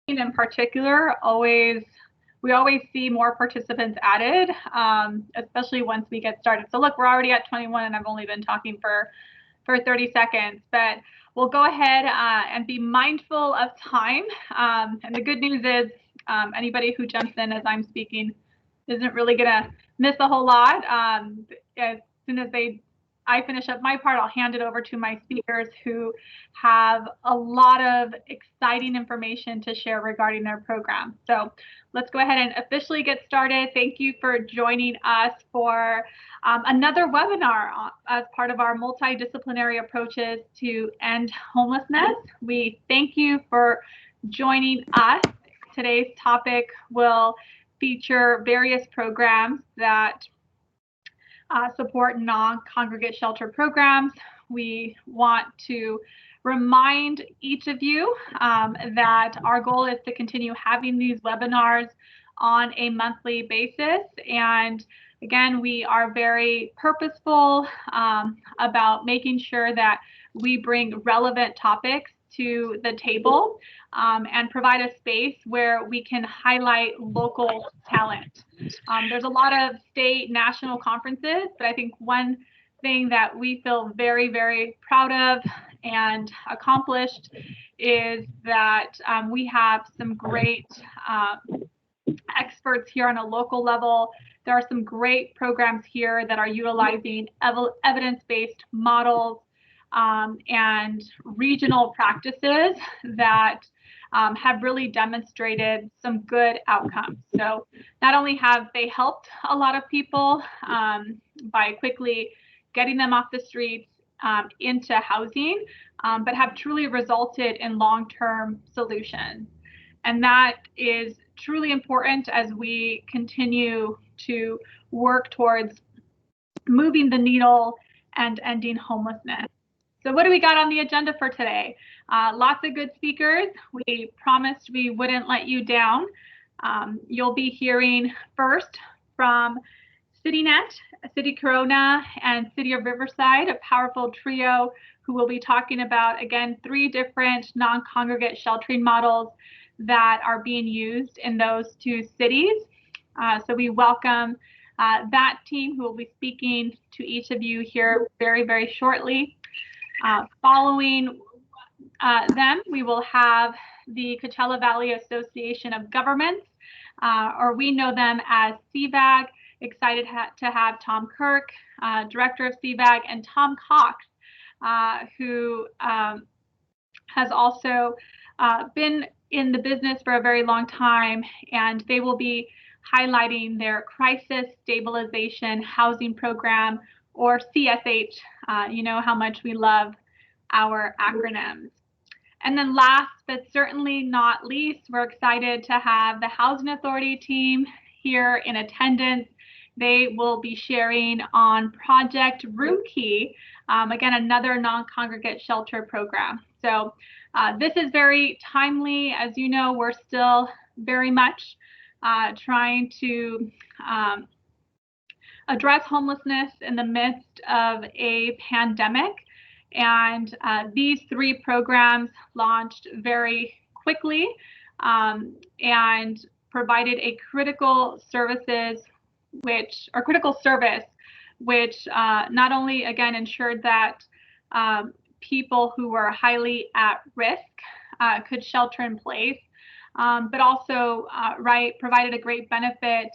in particular, we always see more participants added, especially once we get started. So look, we're already at 21 and I've only been talking for 30 seconds, but we'll go ahead and be mindful of time. And the good news is anybody who jumps in as I'm speaking isn't really gonna miss a whole lot. As soon as I finish up my part, I'll hand it over to my speakers who have a lot of exciting information to share regarding their program. So let's go ahead and officially get started. Thank you for joining us for another webinar as part of our multidisciplinary approaches to end homelessness. We thank you for joining us. Today's topic will feature various programs that support non-congregate shelter programs. We want to remind each of you that our goal is to continue having these webinars on a monthly basis. And again, we are very purposeful about making sure that we bring relevant topics to the table and provide a space where we can highlight local talent. There's a lot of state, national conferences, but I think one thing that we feel very, very proud of and accomplished is that we have some great experts here on a local level. There are some great programs here that are utilizing evidence-based models and regional practices that have really demonstrated some good outcomes. So not only have they helped a lot of people by quickly getting them off the streets into housing, but have truly resulted in long-term solutions. And that is truly important as we continue to work towards moving the needle and ending homelessness. So what do we got on the agenda for today? Lots of good speakers. We promised we wouldn't let you down. You'll be hearing first from CityNet, City Corona, and City of Riverside, a powerful trio who will be talking about, again, 3 different non-congregate sheltering models that are being used in those 2 cities. So we welcome that team who will be speaking to each of you here very, very shortly. Following them, we will have the Coachella Valley Association of Governments, or we know them as CVAG. Excited to have Tom Kirk, Director of CVAG, and Tom Cox, who has also been in the business for a very long time, and they will be highlighting their Crisis Stabilization Housing Program, or CSH. You know how much we love our acronyms. And then last but certainly not least, we're excited to have the Housing Authority team here in attendance. They will be sharing on Project Room Key, again, another non-congregate shelter program. So this is very timely. As you know, we're still very much trying to address homelessness in the midst of a pandemic. And these 3 programs launched very quickly and provided a critical service, which not only, again, ensured that people who were highly at risk could shelter in place, but also provided a great benefit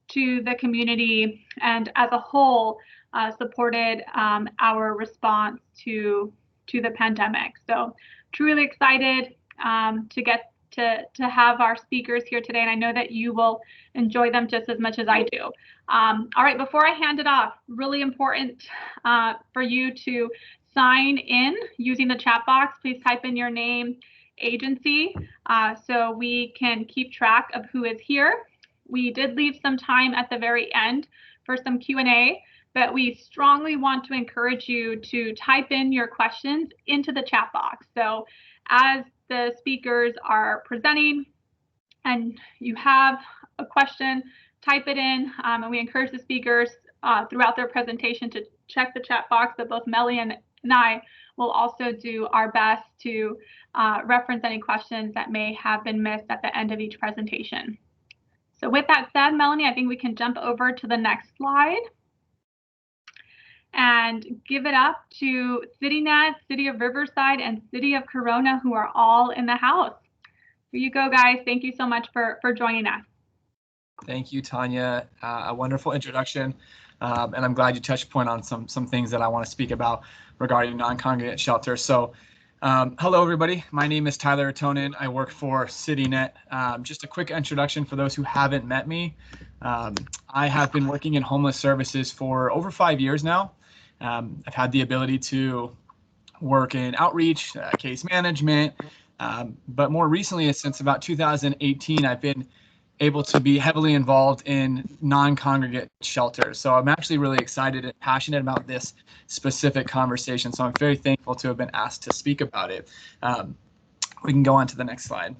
to the community, and as a whole supported our response to the pandemic. So truly excited to get to have our speakers here today, and I know that you will enjoy them just as much as I do. All right, before I hand it off, really important for you to sign in using the chat box. Please type in your name, agency, so we can keep track of who is here. We did leave some time at the very end for some Q&A, but we strongly want to encourage you to type in your questions into the chat box. So as the speakers are presenting and you have a question, type it in, and we encourage the speakers throughout their presentation to check the chat box, but both Melly and I we'll also do our best to reference any questions that may have been missed at the end of each presentation. So with that said, Melanie, I think we can jump over to the next slide and give it up to CityNet, City of Riverside, and City of Corona, who are all in the house. Here you go, guys. Thank you so much for joining us. Thank you, Tanya. A wonderful introduction, and I'm glad you touched point on some things that I want to speak about regarding non-congregate shelter. So, hello, everybody. My name is Tyler Atonin. I work for CityNet. Just a quick introduction for those who haven't met me. I have been working in homeless services for over 5 years now. I've had the ability to work in outreach, case management, but more recently, since about 2018, I've been able to be heavily involved in non-congregate shelters. So I'm actually really excited and passionate about this specific conversation. So I'm very thankful to have been asked to speak about it. We can go on to the next slide.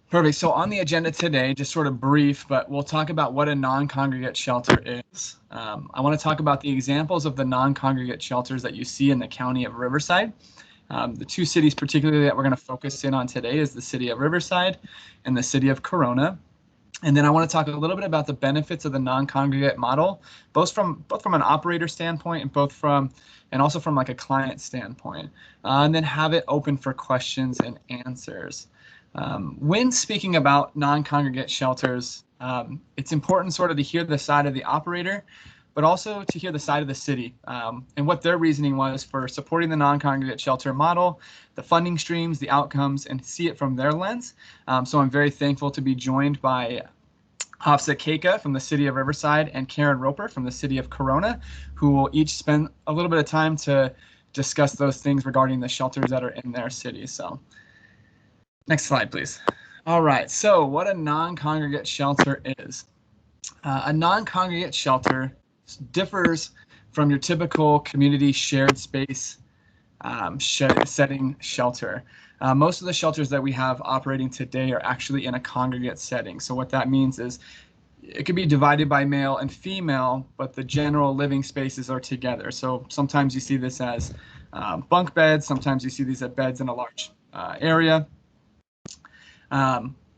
Perfect. So on the agenda today, just sort of brief, but we'll talk about what a non-congregate shelter is. I want to talk about the examples of the non-congregate shelters that you see in the county of Riverside. The two cities particularly that we're going to focus in on today is the city of Riverside and the city of Corona. And then I want to talk a little bit about the benefits of the non-congregate model, both from an operator standpoint and also from like a client standpoint, and then have it open for questions and answers. When speaking about non-congregate shelters, it's important sort of to hear the side of the operator, but also to hear the side of the city and what their reasoning was for supporting the non-congregate shelter model, the funding streams, the outcomes, and see it from their lens. So I'm very thankful to be joined by Hafsa Keika from the city of Riverside and Karen Roper from the city of Corona, who will each spend a little bit of time to discuss those things regarding the shelters that are in their city. So next slide, please. All right, so what a non-congregate shelter is. A non-congregate shelter differs from your typical community shared space setting shelter. Most of the shelters that we have operating today are actually in a congregate setting. So what that means is it could be divided by male and female, but the general living spaces are together. So sometimes you see this as bunk beds, sometimes you see these as beds in a large area.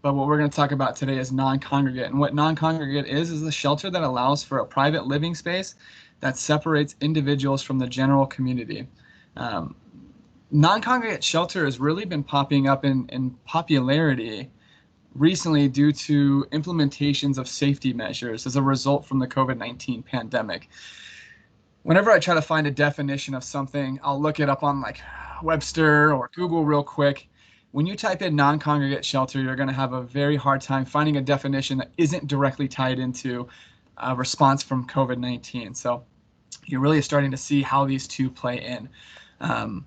But what we're going to talk about today is non-congregate. And what non-congregate is a shelter that allows for a private living space that separates individuals from the general community. Non-congregate shelter has really been popping up in popularity recently due to implementations of safety measures as a result from the COVID-19 pandemic. Whenever I try to find a definition of something, I'll look it up on like Webster or Google real quick. When you type in non-congregate shelter, you're going to have a very hard time finding a definition that isn't directly tied into a response from COVID-19. So you're really starting to see how these two play in. I'm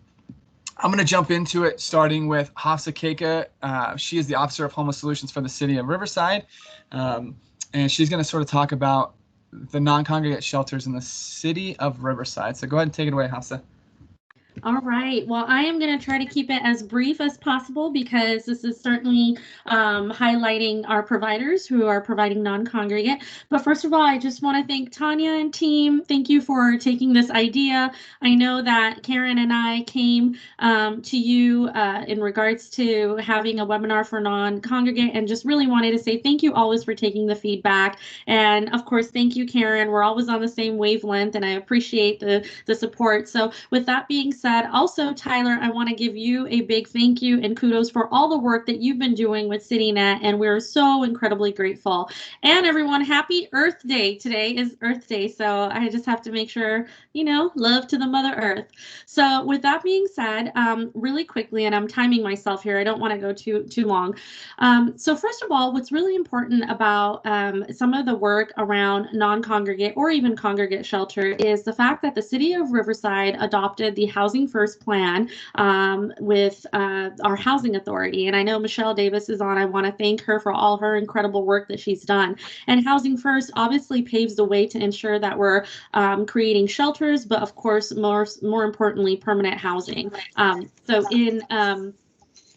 going to jump into it, starting with Hafsa Keika. She is the Officer of Homeless Solutions for the City of Riverside, and she's going to sort of talk about the non-congregate shelters in the City of Riverside. So go ahead and take it away, Hafsa. All right. Well, I am going to try to keep it as brief as possible because this is certainly highlighting our providers who are providing non-congregate. But first of all, I just want to thank Tanya and team. Thank you for taking this idea. I know that Karen and I came to you in regards to having a webinar for non-congregate and just really wanted to say thank you always for taking the feedback. And of course, thank you, Karen. We're always on the same wavelength and I appreciate the support. So with that being said, also, Tyler, I want to give you a big thank you and kudos for all the work that you've been doing with CityNet, and we're so incredibly grateful. And everyone, happy Earth Day. Today is Earth Day, so I just have to make sure, you know, love to the Mother Earth. So with that being said, really quickly, and I'm timing myself here, I don't want to go too long. So first of all, what's really important about some of the work around non-congregate or even congregate shelter is the fact that the City of Riverside adopted the Housing First plan with our housing authority. And I know Michelle Davis is on. I want to thank her for all her incredible work that she's done. And Housing First obviously paves the way to ensure that we're creating shelters, but of course, more importantly, permanent housing. So in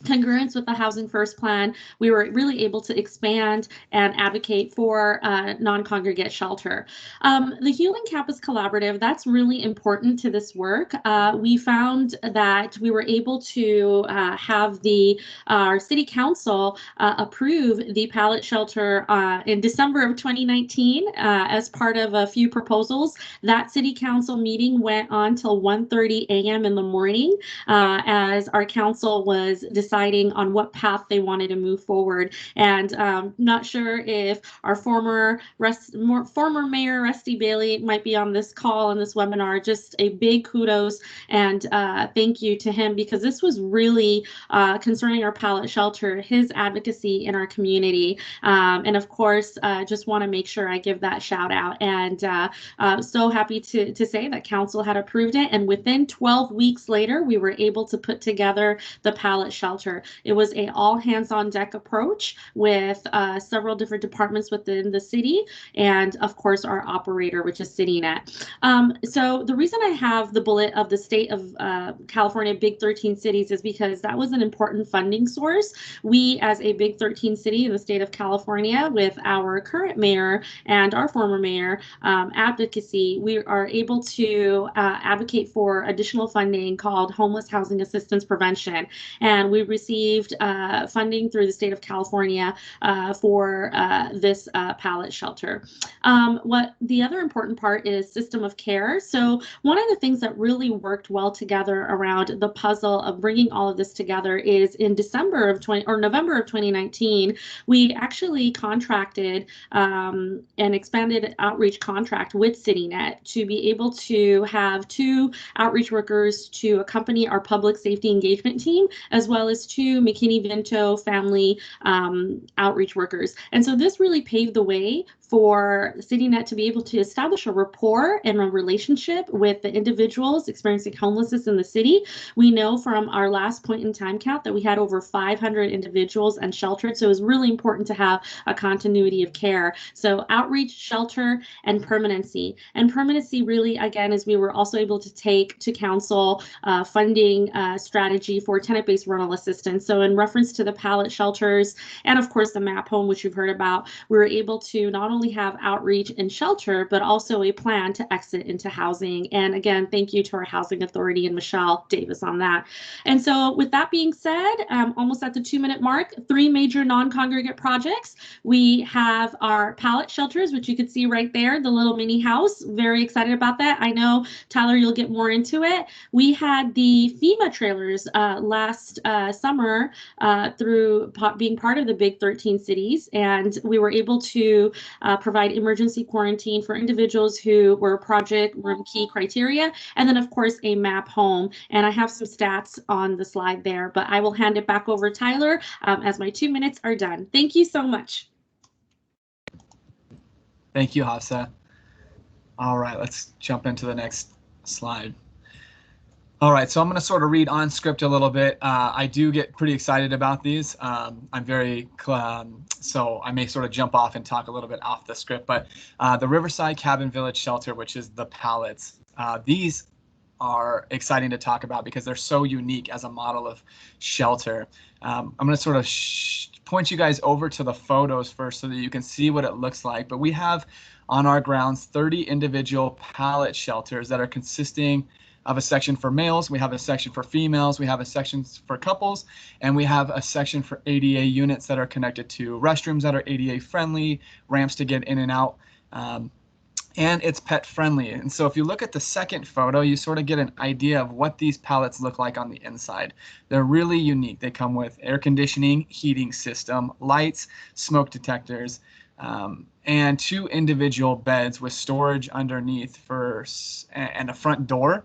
congruence with the Housing First plan, we were really able to expand and advocate for non-congregate shelter. The Healing Campus Collaborative, that's really important to this work. We found that we were able to have our city council approve the pallet shelter in December of 2019 as part of a few proposals. That city council meeting went on till 1:30 a.m. in the morning as our council was deciding on what path they wanted to move forward. And not sure if our former mayor Rusty Bailey might be on this call and this webinar. Just a big kudos and thank you to him, because this was really concerning our pallet shelter, his advocacy in our community. And of course, just want to make sure I give that shout out. And so happy to say that council had approved it. And within 12 weeks later, we were able to put together the pallet shelter. It was a all hands on deck approach with several different departments within the city, and of course our operator, which is CityNet. So the reason I have the bullet of the state of California Big 13 cities is because that was an important funding source. We, as a Big 13 city in the state of California, with our current mayor and our former mayor advocacy, we are able to advocate for additional funding called Homeless Housing Assistance Prevention. And we received funding through the state of California for this pallet shelter. What the other important part is system of care. So one of the things that really worked well together around the puzzle of bringing all of this together is in November of 2019, we actually contracted an expanded outreach contract with CityNet to be able to have 2 outreach workers to accompany our public safety engagement team, as well as 2 McKinney-Vento family outreach workers. And so this really paved the way for CityNet to be able to establish a rapport and a relationship with the individuals experiencing homelessness in the city. We know from our last point in time count that we had over 500 individuals and sheltered, so it was really important to have a continuity of care. So outreach, shelter, and permanency. And permanency really, again, is we were also able to take to council funding strategy for tenant-based rental assistance. So in reference to the pallet shelters and of course the MAP home, which you've heard about, we were able to not only have outreach and shelter, but also a plan to exit into housing. And again, thank you to our housing authority and Michelle Davis on that. And so with that being said, almost at the 2-minute mark, 3 major non-congregate projects. We have our pallet shelters, which you can see right there, the little mini house. Very excited about that. I know, Tyler, you'll get more into it. We had the FEMA trailers last summer through being part of the Big 13 cities, and we were able to provide emergency quarantine for individuals who were project room key criteria, and then of course a MAP home. And I have some stats on the slide there, but I will hand it back over to Tyler as my 2 minutes are done. Thank you so much. Thank you, Hafsa. All right, let's jump into the next slide. All right, so I'm going to sort of read on script a little bit. I do get pretty excited about these. I'm very, so I may sort of jump off and talk a little bit off the script, but the Riverside Cabin Village Shelter, which is the pallets, these are exciting to talk about because they're so unique as a model of shelter. I'm going to sort of point you guys over to the photos first so that you can see what it looks like. But we have on our grounds 30 individual pallet shelters that are consisting of a section for males, we have a section for females, we have a section for couples, and we have a section for ADA units that are connected to restrooms that are ADA friendly, ramps to get in and out, and it's pet friendly. And so if you look at the second photo, you sort of get an idea of what these pallets look like on the inside. They're really unique. They come with air conditioning, heating system, lights, smoke detectors, and 2 individual beds with storage underneath and a front door.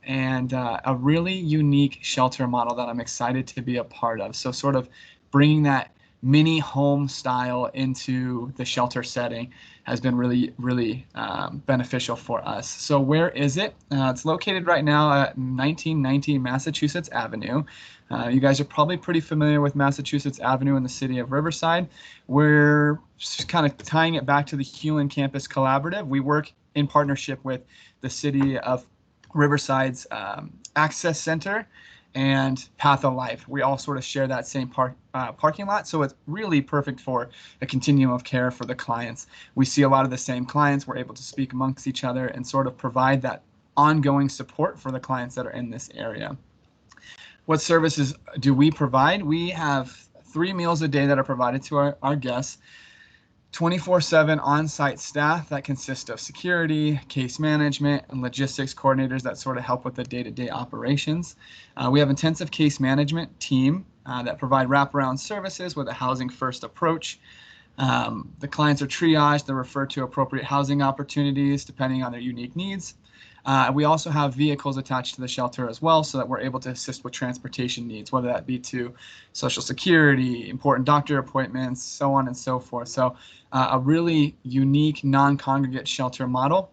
And a really unique shelter model that I'm excited to be a part of. So sort of bringing that mini home style into the shelter setting has been really, really beneficial for us. So where is it? It's located right now at 1990 Massachusetts Avenue. You guys are probably pretty familiar with Massachusetts Avenue in the city of Riverside. We're kind of tying it back to the Healing Campus Collaborative. We work in partnership with the city of Riverside's Access Center and Path of Life. We all sort of share that same parking lot, so it's really perfect for a continuum of care for the clients. We see a lot of the same clients. We're able to speak amongst each other and sort of provide that ongoing support for the clients that are in this area. What services do we provide? We have 3 meals a day that are provided to our guests, 24/7 on-site staff that consist of security, case management, and logistics coordinators that sort of help with the day-to-day operations. We have intensive case management team that provide wraparound services with a housing first approach. The clients are triaged, they're referred to appropriate housing opportunities depending on their unique needs. We also have vehicles attached to the shelter as well, so that we're able to assist with transportation needs, whether that be to Social Security, important doctor appointments, so on and so forth. So a really unique non-congregate shelter model.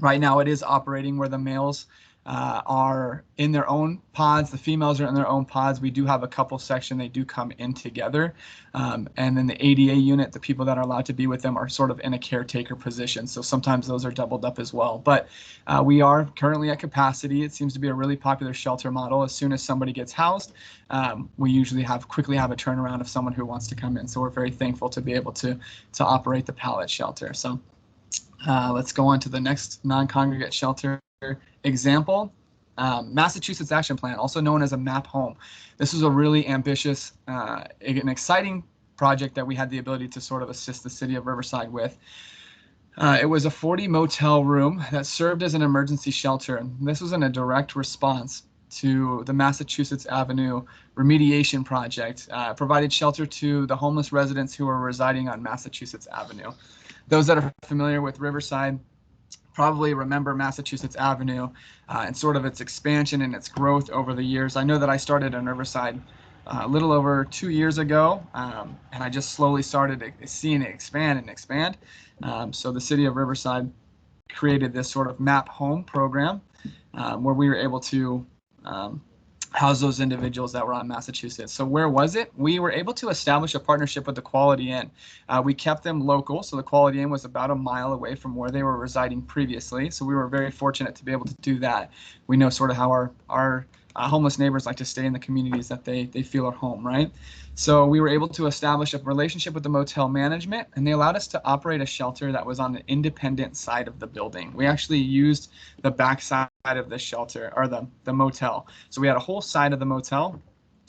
Right now it is operating where the males are in their own pods, the females are in their own pods. We do have a couple section, they do come in together. And then the ADA unit, the people that are allowed to be with them are sort of in a caretaker position. So sometimes those are doubled up as well. But we are currently at capacity. It seems to be a really popular shelter model. As soon as somebody gets housed, we usually quickly have a turnaround of someone who wants to come in. So we're very thankful to be able to operate the pallet shelter. So let's go on to the next non-congregate shelter example. Massachusetts Action Plan, also known as a MAP home. This was a really ambitious, an exciting project that we had the ability to sort of assist the city of Riverside with. It was a 40 motel room that served as an emergency shelter, and this was in a direct response to the Massachusetts Avenue remediation project. Provided shelter to the homeless residents who were residing on Massachusetts Avenue. Those that are familiar with Riverside probably remember Massachusetts Avenue and sort of its expansion and its growth over the years. I know that I started in Riverside a little over 2 years ago, and I just slowly started seeing it expand and expand. So the city of Riverside created this sort of MAP home program where we were able to house those individuals that were on Massachusetts. So where was it? We were able to establish a partnership with the Quality Inn. We kept them local, so the Quality Inn was about a mile away from where they were residing previously. So we were very fortunate to be able to do that. We know sort of how our homeless neighbors like to stay in the communities that they feel are home, right? So we were able to establish a relationship with the motel management, and they allowed us to operate a shelter that was on the independent side of the building. We actually used the back side of the shelter, or the motel. So we had a whole side of the motel,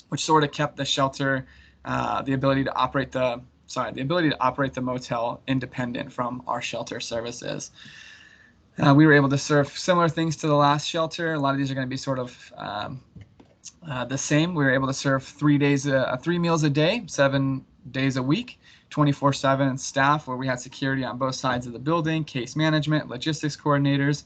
which sort of kept the shelter, the ability to operate the motel independent from our shelter services. We were able to serve similar things to the last shelter. A lot of these are going to be sort of the same. We were able to serve 3 meals a day, 7 days a week, 24/7 staff, where we had security on both sides of the building, case management, logistics coordinators.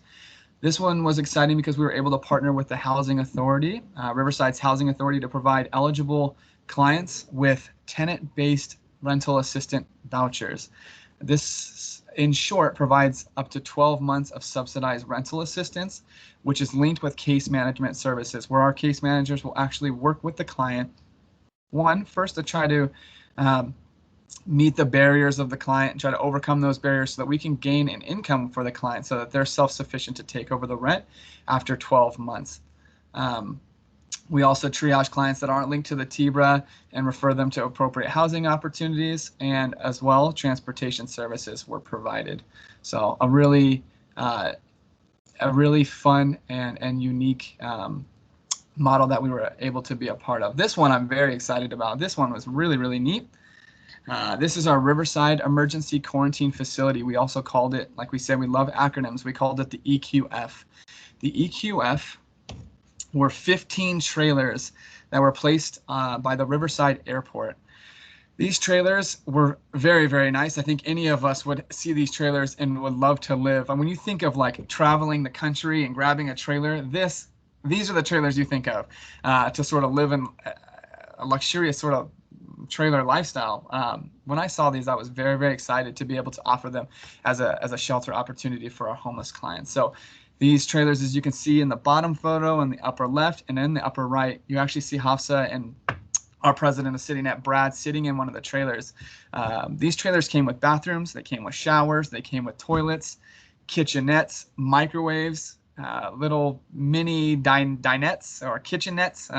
This one was exciting because we were able to partner with the Housing Authority, Riverside's Housing Authority, to provide eligible clients with tenant-based rental assistant vouchers. This, in short, provides up to 12 months of subsidized rental assistance, which is linked with case management services, where our case managers will actually work with the client, first to try to meet the barriers of the client and try to overcome those barriers so that we can gain an income for the client so that they're self-sufficient to take over the rent after 12 months. We also triage clients that aren't linked to the TBRA and refer them to appropriate housing opportunities, and as well, transportation services were provided. So a really fun and unique model that we were able to be a part of. This one I'm very excited about. This one was really, really neat. This is our Riverside Emergency Quarantine Facility. We also called it, like we said, we love acronyms. We called it the EQF. The EQF were 15 trailers that were placed by the Riverside Airport. These trailers were very, very nice. I think any of us would see these trailers and would love to live. And when you think of like traveling the country and grabbing a trailer, these are the trailers you think of to sort of live in a luxurious sort of trailer lifestyle. When I saw these, I was very, very excited to be able to offer them as a shelter opportunity for our homeless clients. So these trailers, as you can see in the bottom photo in the upper left and in the upper right, you actually see Hafsa and our president of CityNet, Brad, sitting in one of the trailers. These trailers came with bathrooms, they came with showers, they came with toilets, kitchenettes, microwaves, little mini dinettes or kitchenettes,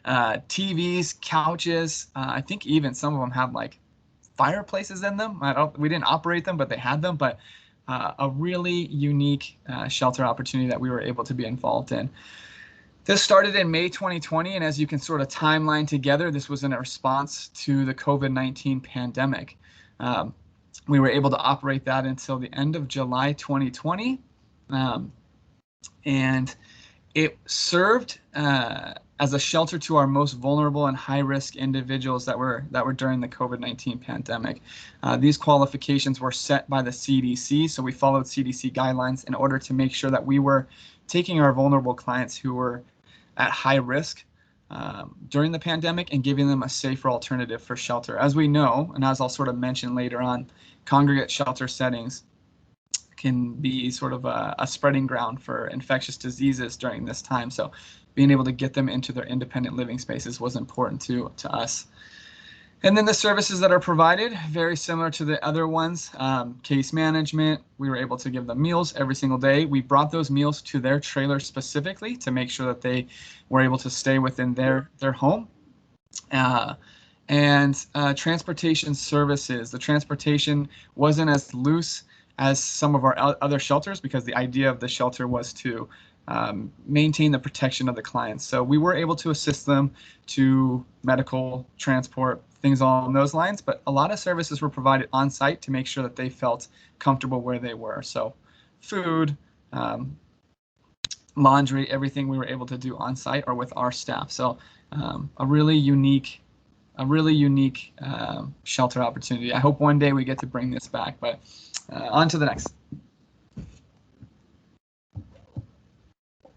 TVs, couches. I think even some of them have like fireplaces in them. We didn't operate them, but they had them. But a really unique shelter opportunity that we were able to be involved in. This started in May 2020, and as you can sort of timeline together, this was in a response to the COVID-19 pandemic. We were able to operate that until the end of July 2020, and it served as a shelter to our most vulnerable and high-risk individuals that were during the COVID-19 pandemic. These qualifications were set by the CDC, so we followed CDC guidelines in order to make sure that we were taking our vulnerable clients who were at high risk during the pandemic and giving them a safer alternative for shelter. As we know, and as I'll sort of mention later on, congregate shelter settings can be sort of a spreading ground for infectious diseases during this time. So being able to get them into their independent living spaces was important to us. And then the services that are provided, very similar to the other ones, case management. We were able to give them meals every single day. We brought those meals to their trailer specifically to make sure that they were able to stay within their home. And transportation services. The transportation wasn't as loose as some of our other shelters because the idea of the shelter was to maintain the protection of the clients. So we were able to assist them to medical, transport, things along those lines, but a lot of services were provided on site to make sure that they felt comfortable where they were. So food, laundry, everything we were able to do on site or with our staff. So a really unique shelter opportunity. I hope one day we get to bring this back, but on to the next.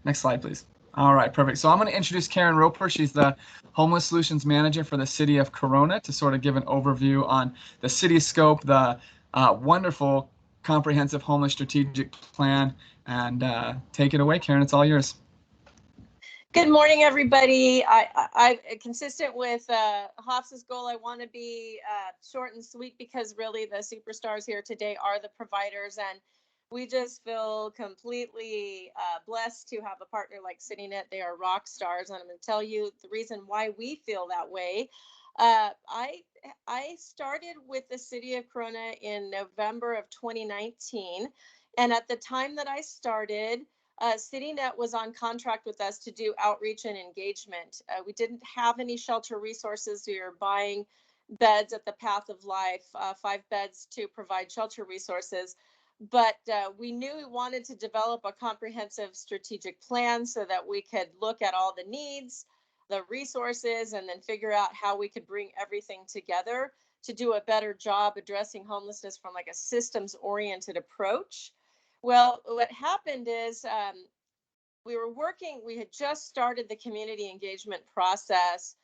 Next slide, please. All right, perfect. So I'm going to introduce Karen Roper. She's the Homeless Solutions Manager for the City of Corona to sort of give an overview on the city scope, the wonderful comprehensive homeless strategic plan, and take it away, Karen. It's all yours. Good morning, everybody. I consistent with Hoff's goal, I want to be short and sweet because really the superstars here today are the providers, and we just feel completely blessed to have a partner like CityNet. They are rock stars, and I'm going to tell you the reason why we feel that way. I started with the City of Corona in November of 2019, and at the time that I started, CityNet was on contract with us to do outreach and engagement. We didn't have any shelter resources. We were buying beds at the Path of Life, 5 beds to provide shelter resources. But we knew we wanted to develop a comprehensive strategic plan so that we could look at all the needs, the resources, and then figure out how we could bring everything together to do a better job addressing homelessness from like a systems-oriented approach. Well, what happened is we had just started the community engagement process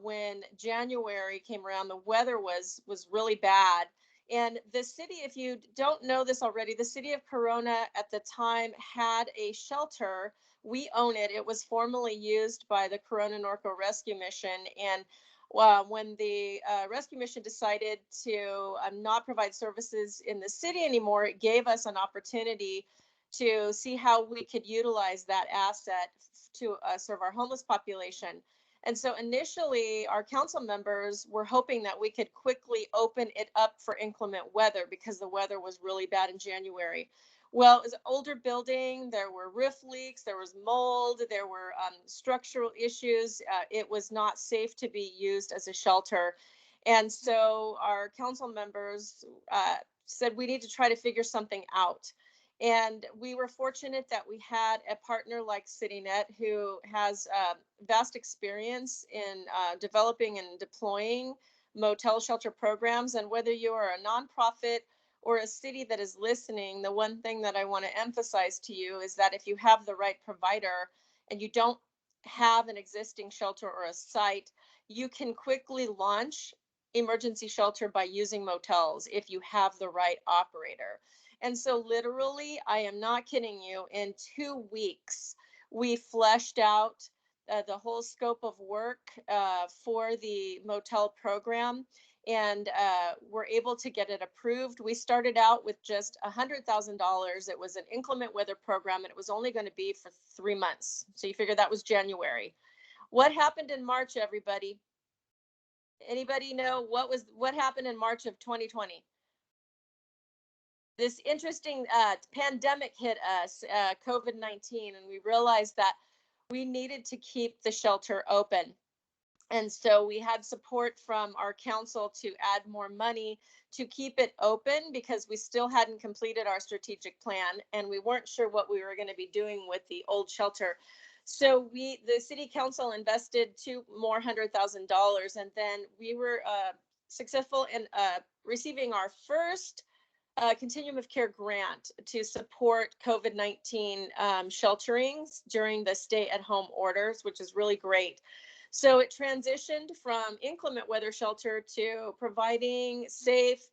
when January came around. The weather was really bad. And the city, if you don't know this already, the City of Corona at the time had a shelter. We own it. It was formerly used by the Corona Norco Rescue Mission. And when the rescue mission decided to not provide services in the city anymore, it gave us an opportunity to see how we could utilize that asset to serve our homeless population. And so initially, our council members were hoping that we could quickly open it up for inclement weather because the weather was really bad in January. Well, it was an older building. There were roof leaks. There was mold. There were structural issues. It was not safe to be used as a shelter. And so our council members said we need to try to figure something out. And we were fortunate that we had a partner like CityNet who has vast experience in developing and deploying motel shelter programs. And whether you are a nonprofit or a city that is listening, the one thing that I want to emphasize to you is that if you have the right provider and you don't have an existing shelter or a site, you can quickly launch emergency shelter by using motels if you have the right operator. And so literally, I am not kidding you, in 2 weeks, we fleshed out the whole scope of work for the motel program. and were able to get it approved. We started out with just $100,000. It was an inclement weather program, and it was only going to be for 3 months. So you figure that was January. What happened in March, everybody? Anybody know what happened in March of 2020? This interesting pandemic hit us, COVID-19, and we realized that we needed to keep the shelter open. And so we had support from our council to add more money to keep it open, because we still hadn't completed our strategic plan and we weren't sure what we were going to be doing with the old shelter. So the city council invested $200,000, and then we were successful in receiving our first continuum of care grant to support COVID-19 shelterings during the stay-at-home orders, which is really great. So it transitioned from inclement weather shelter to providing safe,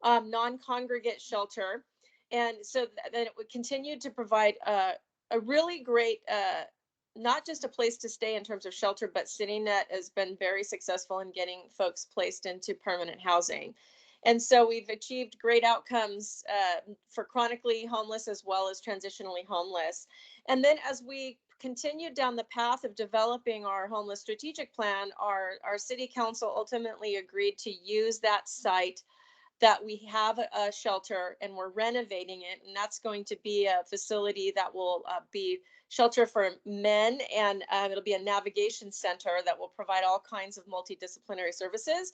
non-congregate shelter. And so then it would continue to provide a really great, not just a place to stay in terms of shelter, but CityNet has been very successful in getting folks placed into permanent housing. And so we've achieved great outcomes for chronically homeless as well as transitionally homeless. And then as we continued down the path of developing our homeless strategic plan, our city council ultimately agreed to use that site that we have a shelter, and we're renovating it. And that's going to be a facility that will be shelter for men, and it'll be a navigation center that will provide all kinds of multidisciplinary services.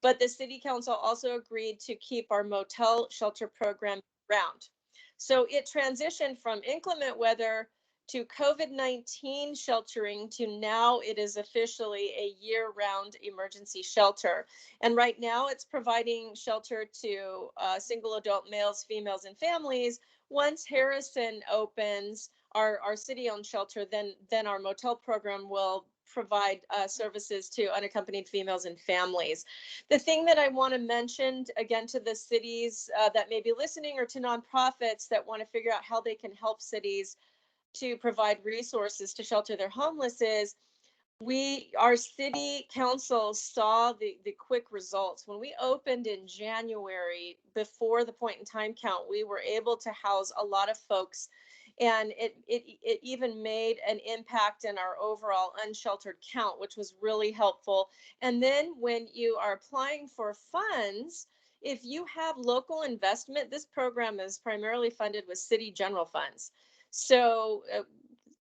But the city council also agreed to keep our motel shelter program around. So it transitioned from inclement weather to COVID-19 sheltering to now it is officially a year-round emergency shelter. And right now it's providing shelter to single adult males, females, and families. Once Harrison opens, our city-owned shelter, then our motel program will provide services to unaccompanied females and families. The thing that I want to mention again to the cities that may be listening, or to nonprofits that want to figure out how they can help cities to provide resources to shelter their homeless, is our city council saw the quick results. When we opened in January, before the point in time count, we were able to house a lot of folks, and it even made an impact in our overall unsheltered count, which was really helpful. And then when you are applying for funds, if you have local investment, this program is primarily funded with city general funds. So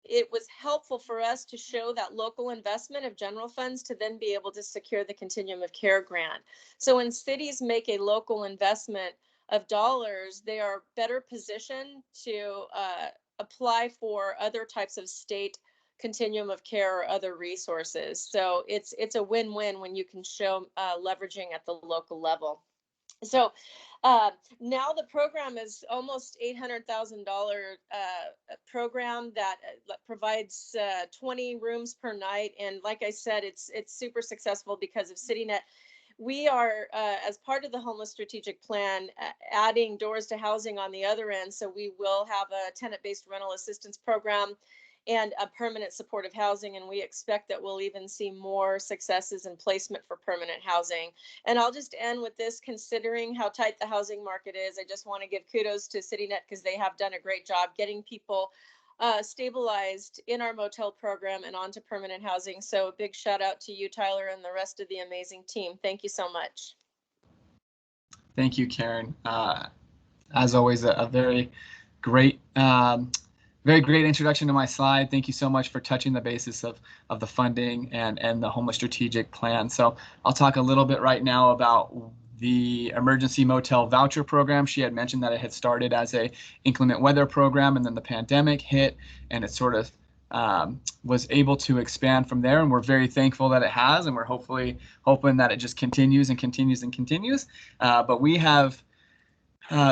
it was helpful for us to show that local investment of general funds to then be able to secure the continuum of care grant. So when cities make a local investment of dollars, they are better positioned to apply for other types of state continuum of care or other resources. So it's a win-win when you can show leveraging at the local level. So now the program is almost $800,000 program that provides 20 rooms per night. And like I said, it's super successful because of CityNet. We are, as part of the homeless strategic plan, adding doors to housing on the other end. So we will have a tenant-based rental assistance program and a permanent supportive housing. And we expect that we'll even see more successes in placement for permanent housing. And I'll just end with this: considering how tight the housing market is, I just want to give kudos to CityNet, because they have done a great job getting people stabilized in our motel program and onto permanent housing. So a big shout out to you, Tyler, and the rest of the amazing team. Thank you so much. Thank you, Karen. As always, a very great introduction to my slide. Thank you so much for touching the basis of the funding and the homeless strategic plan. So I'll talk a little bit right now about the emergency motel voucher program. She had mentioned that it had started as a inclement weather program, and then the pandemic hit, and it sort of was able to expand from there. And we're very thankful that it has, and we're hoping that it just continues and continues and continues. But we have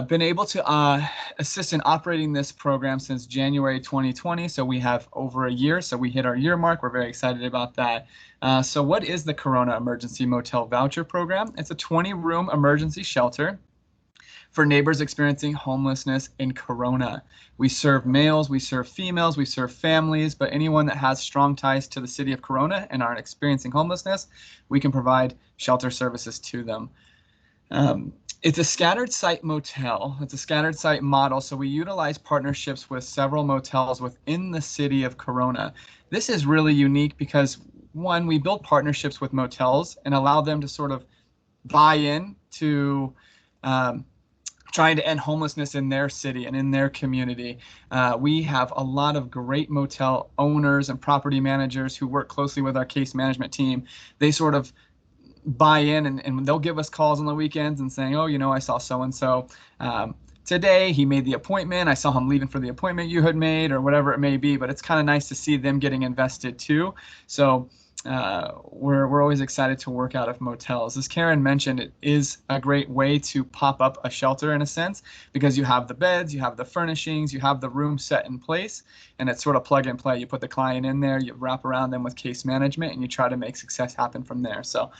been able to assist in operating this program since January 2020. So we have over a year. So we hit our year mark. We're very excited about that. So what is the Corona Emergency Motel Voucher Program? It's a 20-room emergency shelter for neighbors experiencing homelessness in Corona. We serve males, we serve females, we serve families, but anyone that has strong ties to the city of Corona and aren't experiencing homelessness, we can provide shelter services to them. It's a scattered site motel. It's a scattered site model, so we utilize partnerships with several motels within the city of Corona. This is really unique because, one, we build partnerships with motels and allow them to sort of buy in to trying to end homelessness in their city and in their community. We have a lot of great motel owners and property managers who work closely with our case management team. They sort of buy in and they'll give us calls on the weekends and saying, oh, you know, I saw so-and-so today, he made the appointment, I saw him leaving for the appointment you had made, or whatever it may be. But it's kind of nice to see them getting invested too. So we're always excited to work out of motels. As Karen mentioned, it is a great way to pop up a shelter in a sense, because you have the beds, you have the furnishings, you have the room set in place, and it's sort of plug and play. You put the client in there, you wrap around them with case management, and you try to make success happen from there. So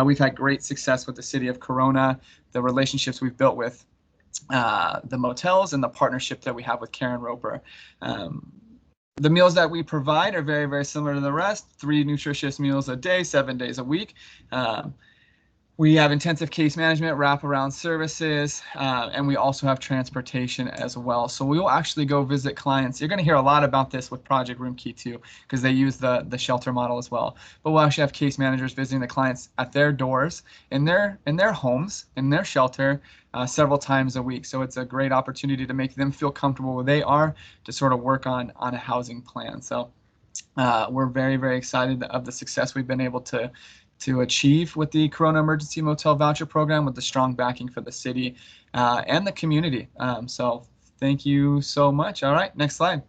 we've had great success with the city of Corona, the relationships we've built with the motels, and the partnership that we have with Karen Roper. The meals that we provide are very, very similar to the rest. 3 nutritious meals a day, 7 days a week. We have intensive case management, wraparound services, and we also have transportation as well. So we will actually go visit clients. You're going to hear a lot about this with Project Room Key too, because they use the shelter model as well. But we'll actually have case managers visiting the clients at their doors, in their homes, in their shelter, several times a week. So it's a great opportunity to make them feel comfortable where they are, to sort of work on a housing plan. So we're very, very excited of the success we've been able to achieve with the Corona Emergency Motel Voucher Program, with the strong backing for the city and the community. So thank you so much. All right, next slide.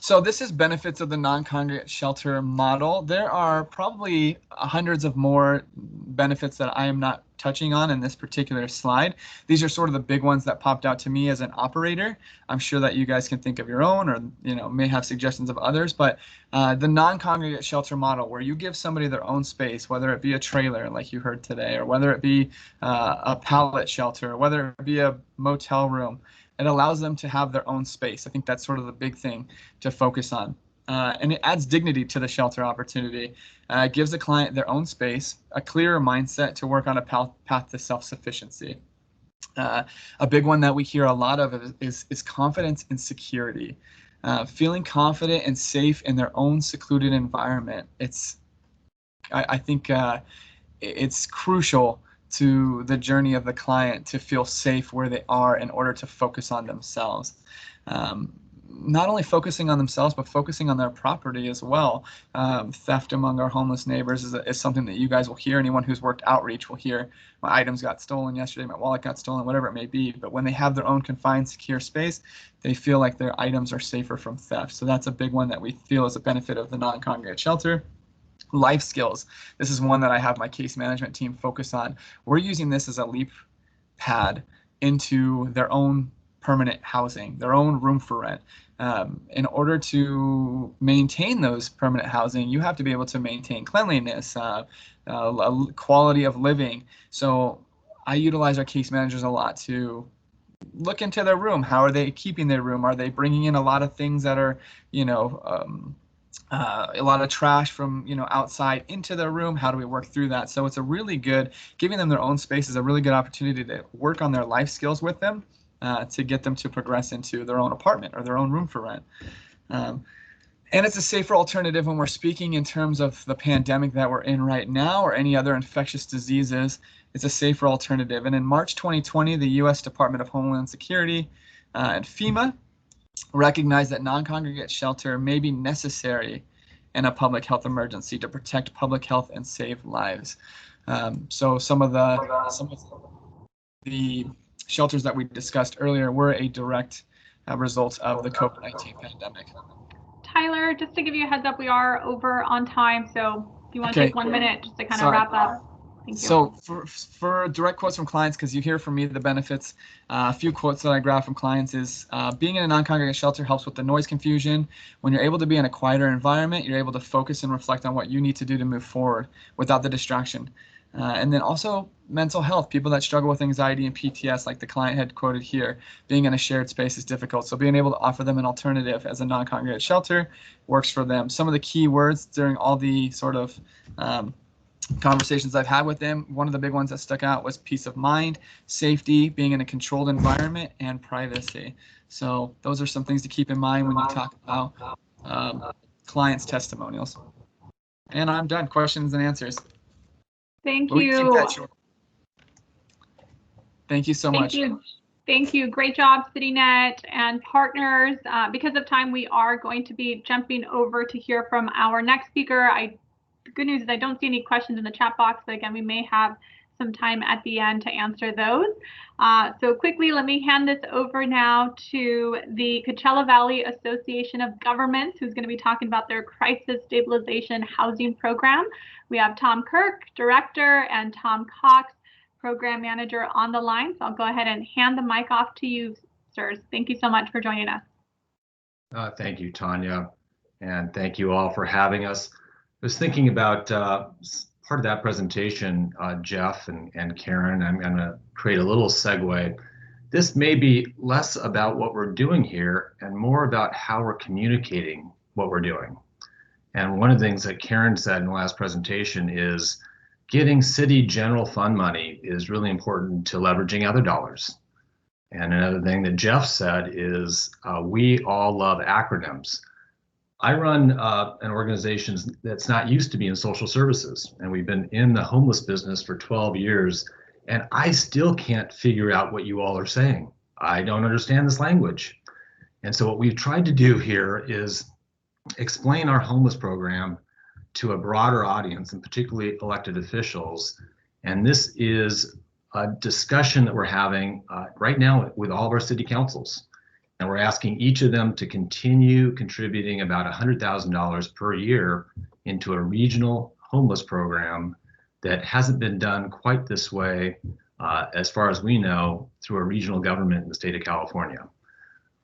So this is benefits of the non-congregate shelter model. There are probably hundreds of more benefits that I am not touching on in this particular slide. These are sort of the big ones that popped out to me as an operator. I'm sure that you guys can think of your own, or may have suggestions of others, but the non-congregate shelter model, where you give somebody their own space, whether it be a trailer like you heard today, or whether it be a pallet shelter, or whether it be a motel room, it allows them to have their own space. I think that's sort of the big thing to focus on. And it adds dignity to the shelter opportunity. It gives the client their own space, a clearer mindset to work on a path to self-sufficiency. A big one that we hear a lot of is confidence and security. Feeling confident and safe in their own secluded environment. I think it's crucial to the journey of the client to feel safe where they are in order to focus on themselves. Not only focusing on themselves, but focusing on their property as well. Theft among our homeless neighbors is something that you guys will hear. Anyone who's worked outreach will hear, my items got stolen yesterday, my wallet got stolen, whatever it may be. But when they have their own confined, secure space, they feel like their items are safer from theft. So that's a big one that we feel is a benefit of the non-congregate shelter. Life skills. This is one that I have my case management team focus on. We're using this as a leap pad into their own permanent housing, their own room for rent. In order to maintain those permanent housing, you have to be able to maintain cleanliness, quality of living. So I utilize our case managers a lot to look into their room. How are they keeping their room? Are they bringing in a lot of things that are, a lot of trash from outside into their room? How do we work through that? So it's a really good, giving them their own space is a really good opportunity to work on their life skills with them, to get them to progress into their own apartment or their own room for rent. And it's a safer alternative when we're speaking in terms of the pandemic that we're in right now, or any other infectious diseases. It's a safer alternative. And in March 2020, the U.S. Department of Homeland Security and FEMA recognized that non-congregate shelter may be necessary in a public health emergency to protect public health and save lives. So some of the shelters that we discussed earlier were a direct result of the COVID-19 pandemic. Tyler, just to give you a heads up, we are over on time, so if you want to take 1 minute just to kind of wrap up. Thank you. So for direct quotes from clients, because you hear from me the benefits, a few quotes that I grab from clients is, being in a non-congregate shelter helps with the noise confusion. When you're able to be in a quieter environment, you're able to focus and reflect on what you need to do to move forward without the distraction. And then also mental health, people that struggle with anxiety and PTS, like the client had quoted here, being in a shared space is difficult. So being able to offer them an alternative as a non-congregate shelter works for them. Some of the key words during all the sort of conversations I've had with them, one of the big ones that stuck out was peace of mind, safety, being in a controlled environment, and privacy. So those are some things to keep in mind when you talk about clients' testimonials. And I'm done. Questions and answers. Thank We can keep you. that short. Thank you so much. Thank you. Great job, CityNet and partners. Because of time, we are going to be jumping over to hear from our next speaker. The good news is I don't see any questions in the chat box, but again, we may have some time at the end to answer those. So quickly, let me hand this over now to the Coachella Valley Association of Governments, who's going to be talking about their crisis stabilization housing program. We have Tom Kirk, director, and Tom Cox, program manager, on the line. So I'll go ahead and hand the mic off to you, sirs. Thank you so much for joining us. Thank you, Tanya, and thank you all for having us. I was thinking about part of that presentation, Jeff and Karen. I'm going to create a little segue. This may be less about what we're doing here and more about how we're communicating what we're doing. And one of the things that Karen said in the last presentation is getting city general fund money is really important to leveraging other dollars. And another thing that Jeff said is we all love acronyms. I run an organization that's not used to be in social services, and we've been in the homeless business for 12 years, and I still can't figure out what you all are saying. I don't understand this language. And so what we've tried to do here is explain our homeless program to a broader audience, and particularly elected officials. And this is a discussion that we're having right now with all of our city councils. And we're asking each of them to continue contributing about $100,000 per year into a regional homeless program that hasn't been done quite this way, as far as we know, through a regional government in the state of California.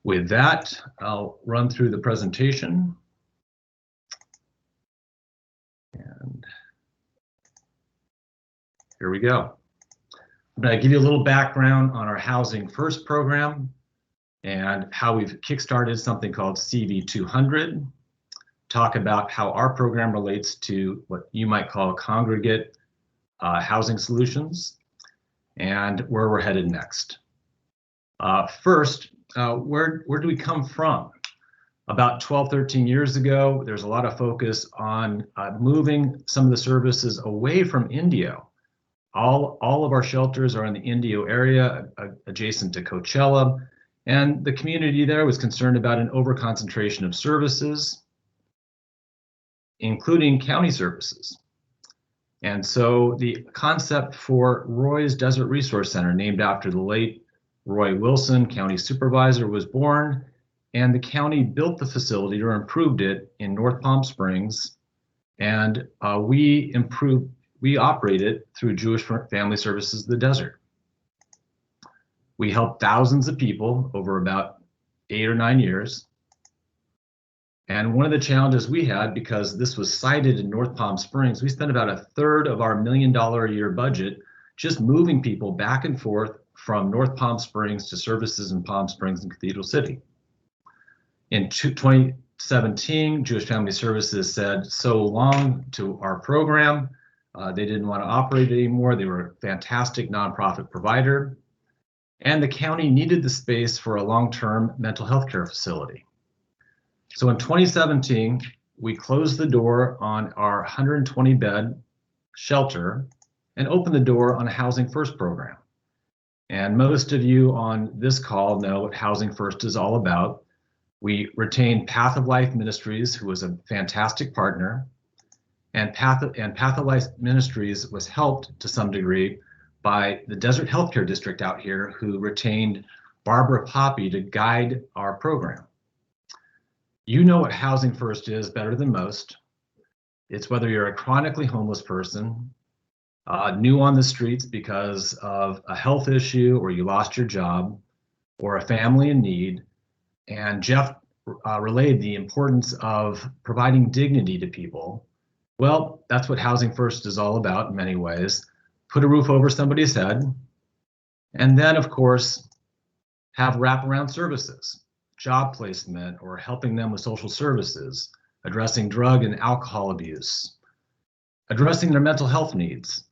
With that, I'll run through the presentation. And here we go. I'm going to give you a little background on our Housing First program and how we've kickstarted something called CV200, talk about how our program relates to what you might call congregate housing solutions, and where we're headed next. First, where do we come from? About 12, 13 years ago, there's a lot of focus on moving some of the services away from Indio. All of our shelters are in the Indio area, adjacent to Coachella. And the community there was concerned about an overconcentration of services, including county services. And so the concept for Roy's Desert Resource Center, named after the late Roy Wilson, county supervisor, was born, and the county built the facility or improved it in North Palm Springs. And we operate it through Jewish Family Services of the Desert. We helped thousands of people over about 8 or 9 years. And one of the challenges we had, because this was sited in North Palm Springs, we spent about 1/3 of our $1 million a year budget just moving people back and forth from North Palm Springs to services in Palm Springs and Cathedral City. In 2017, Jewish Family Services said so long to our program. They didn't want to operate it anymore. They were a fantastic nonprofit provider. And the county needed the space for a long-term mental health care facility. So in 2017, we closed the door on our 120-bed shelter and opened the door on a Housing First program. And most of you on this call know what Housing First is all about. We retained Path of Life Ministries, who was a fantastic partner, and Path of Life Ministries was helped to some degree by the Desert Healthcare District out here, who retained Barbara Poppy to guide our program. You know what Housing First is better than most. It's whether you're a chronically homeless person, new on the streets because of a health issue, or you lost your job, or a family in need. And Jeff relayed the importance of providing dignity to people. Well, that's what Housing First is all about in many ways. put a roof over somebody's head, and then, of course, have wraparound services, job placement, or helping them with social services, addressing drug and alcohol abuse, addressing their mental health needs,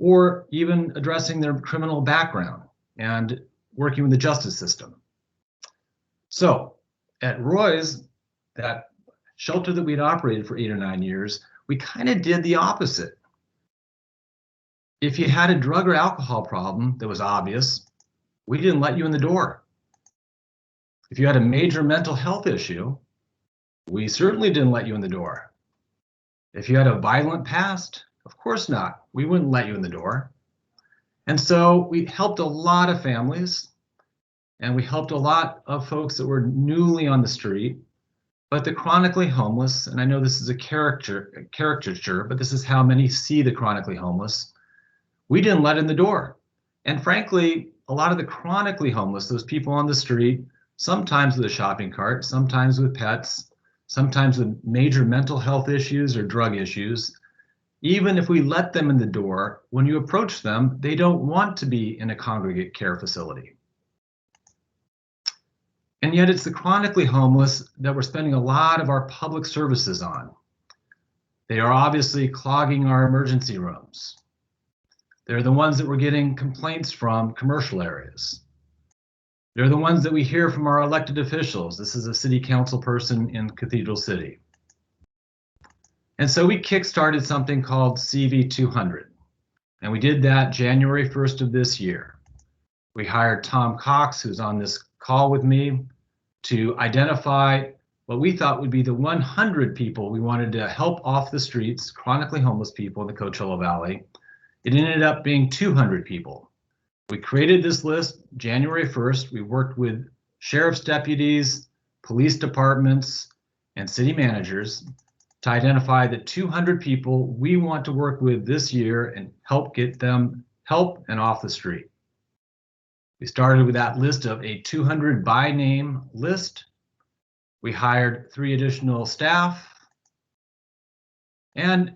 or even addressing their criminal background and working with the justice system. So at Roy's, that shelter that we'd operated for 8 or 9 years, we kind of did the opposite. If you had a drug or alcohol problem that was obvious, we didn't let you in the door. If you had a major mental health issue, we certainly didn't let you in the door. If you had a violent past, of course not. We wouldn't let you in the door. And so we helped a lot of families, and we helped a lot of folks that were newly on the street, but the chronically homeless, and I know this is a caricature, but this is how many see the chronically homeless, we didn't let in the door. And frankly, a lot of the chronically homeless, those people on the street, sometimes with a shopping cart, sometimes with pets, sometimes with major mental health issues or drug issues, even if we let them in the door, when you approach them, they don't want to be in a congregate care facility. And yet it's the chronically homeless that we're spending a lot of our public services on. They are obviously clogging our emergency rooms. They're the ones that we're getting complaints from commercial areas. They're the ones that we hear from our elected officials. This is a city council person in Cathedral City. And so we kickstarted something called CV200. And we did that January 1st of this year. We hired Tom Cox, who's on this call with me, to identify what we thought would be the 100 people we wanted to help off the streets, chronically homeless people in the Coachella Valley. It ended up being 200 people. We created this list January 1st. We worked with sheriff's deputies, police departments, and city managers to identify the 200 people we want to work with this year and help get them help and off the street. We started with that list of a 200 by name list. We hired 3 additional staff, and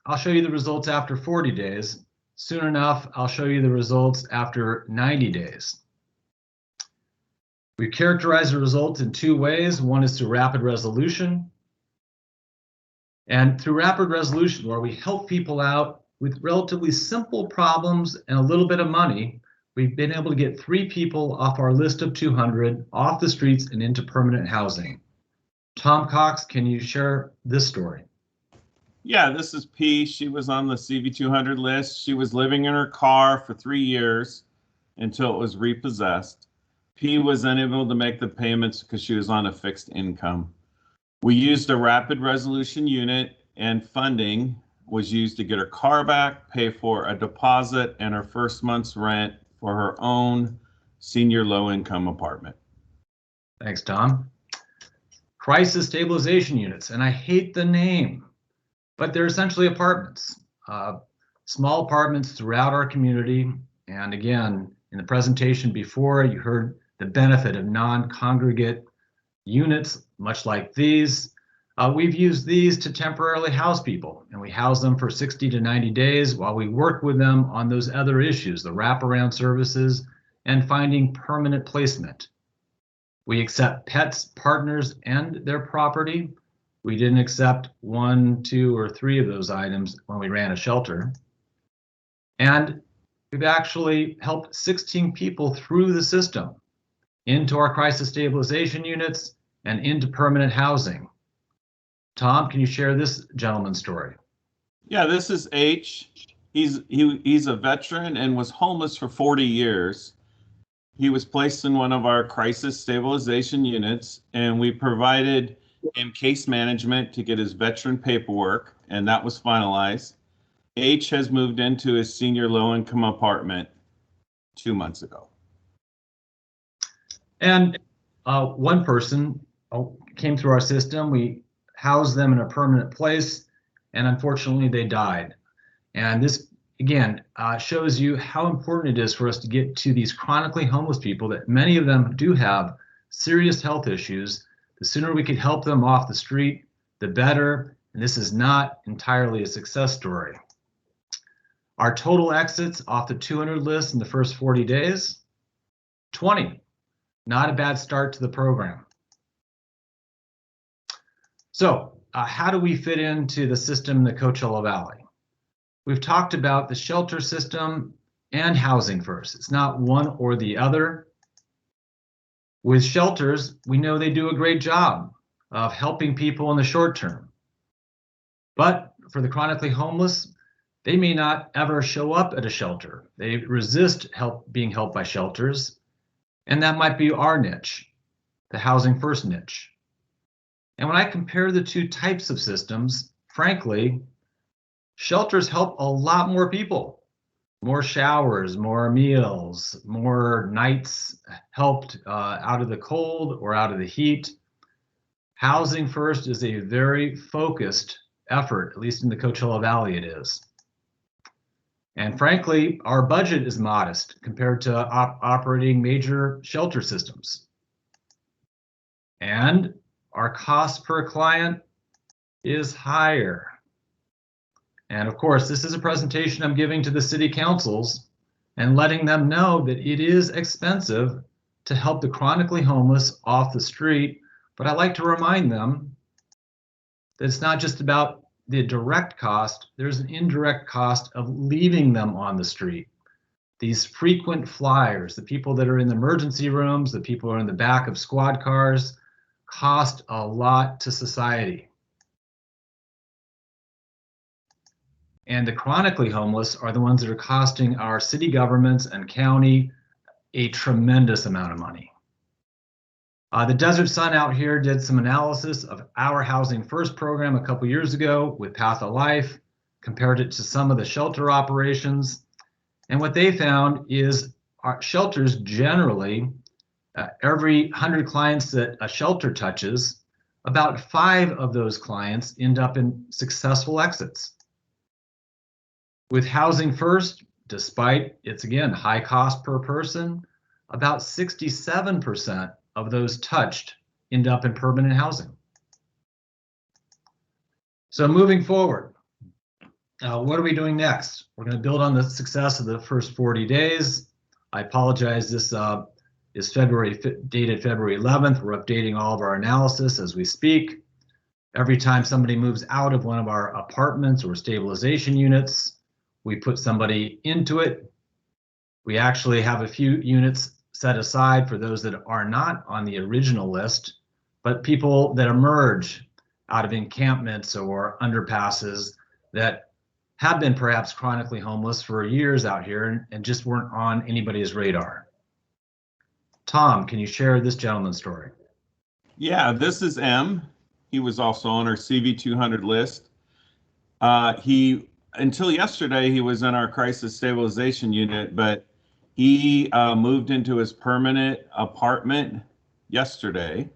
I'll show you the results after 40 days. Soon enough, I'll show you the results after 90 days. We characterize the results in 2 ways. One is through rapid resolution. And through rapid resolution, where we help people out with relatively simple problems and a little bit of money, we've been able to get 3 people off our list of 200 off the streets and into permanent housing. Tom Cox, can you share this story? Yeah, this is P. She was on the CV200 list. She was living in her car for 3 years until it was repossessed. P was unable to make the payments because she was on a fixed income. We used a rapid resolution unit, and funding was used to get her car back, pay for a deposit, and her first month's rent for her own senior low-income apartment. Thanks, Tom. Crisis stabilization units, and I hate the name, but they're essentially apartments, small apartments throughout our community. And again, in the presentation before, you heard the benefit of non-congregate units, much like these. We've used these to temporarily house people, and we house them for 60 to 90 days while we work with them on those other issues, the wraparound services and finding permanent placement. We accept pets, partners, and their property. We didn't accept 1, 2, or 3 of those items when we ran a shelter. And we've actually helped 16 people through the system into our crisis stabilization units and into permanent housing. Tom, can you share this gentleman's story? Yeah, this is H. He's a veteran and was homeless for 40 years. He was placed in one of our crisis stabilization units, and we provided him case management to get his veteran paperwork, and that was finalized. H has moved into his senior low-income apartment 2 months ago. And one person came through our system. We housed them in a permanent place, and unfortunately they died. And this, again, shows you how important it is for us to get to these chronically homeless people, that many of them do have serious health issues. The sooner we can help them off the street, the better. And this is not entirely a success story. Our total exits off the 200 list in the first 40 days, 20. Not a bad start to the program. So how do we fit into the system in the Coachella Valley? We've talked about the shelter system and housing first. It's not one or the other. With shelters, we know they do a great job of helping people in the short term. But for the chronically homeless, they may not ever show up at a shelter. They resist being helped by shelters. And that might be our niche, the housing first niche. And when I compare the two types of systems, frankly, shelters help a lot more people. More showers, more meals, more nights helped out of the cold or out of the heat. Housing first is a very focused effort, at least in the Coachella Valley it is. And frankly, our budget is modest compared to operating major shelter systems. And our cost per client is higher. And of course, this is a presentation I'm giving to the city councils and letting them know that it is expensive to help the chronically homeless off the street. But I like to remind them that it's not just about the direct cost, there's an indirect cost of leaving them on the street. These frequent flyers, the people that are in the emergency rooms, the people who are in the back of squad cars, cost a lot to society. And the chronically homeless are the ones that are costing our city governments and county a tremendous amount of money. The Desert Sun out here did some analysis of our Housing First program a couple years ago with Path of Life, compared it to some of the shelter operations. And what they found is our shelters generally, every 100 clients that a shelter touches, about 5 of those clients end up in successful exits. With Housing First, despite its, again, high cost per person, about 67% of those touched end up in permanent housing. So moving forward, what are we doing next? We're going to build on the success of the first 40 days. I apologize, this is dated February 11th. We're updating all of our analysis as we speak. Every time somebody moves out of one of our apartments or stabilization units, we put somebody into it. We actually have a few units set aside for those that are not on the original list, but people that emerge out of encampments or underpasses that have been perhaps chronically homeless for years out here and just weren't on anybody's radar. Tom, can you share this gentleman's story? Yeah, this is M. He was also on our CV200 list. Until yesterday, he was in our crisis stabilization unit, but he moved into his permanent apartment yesterday.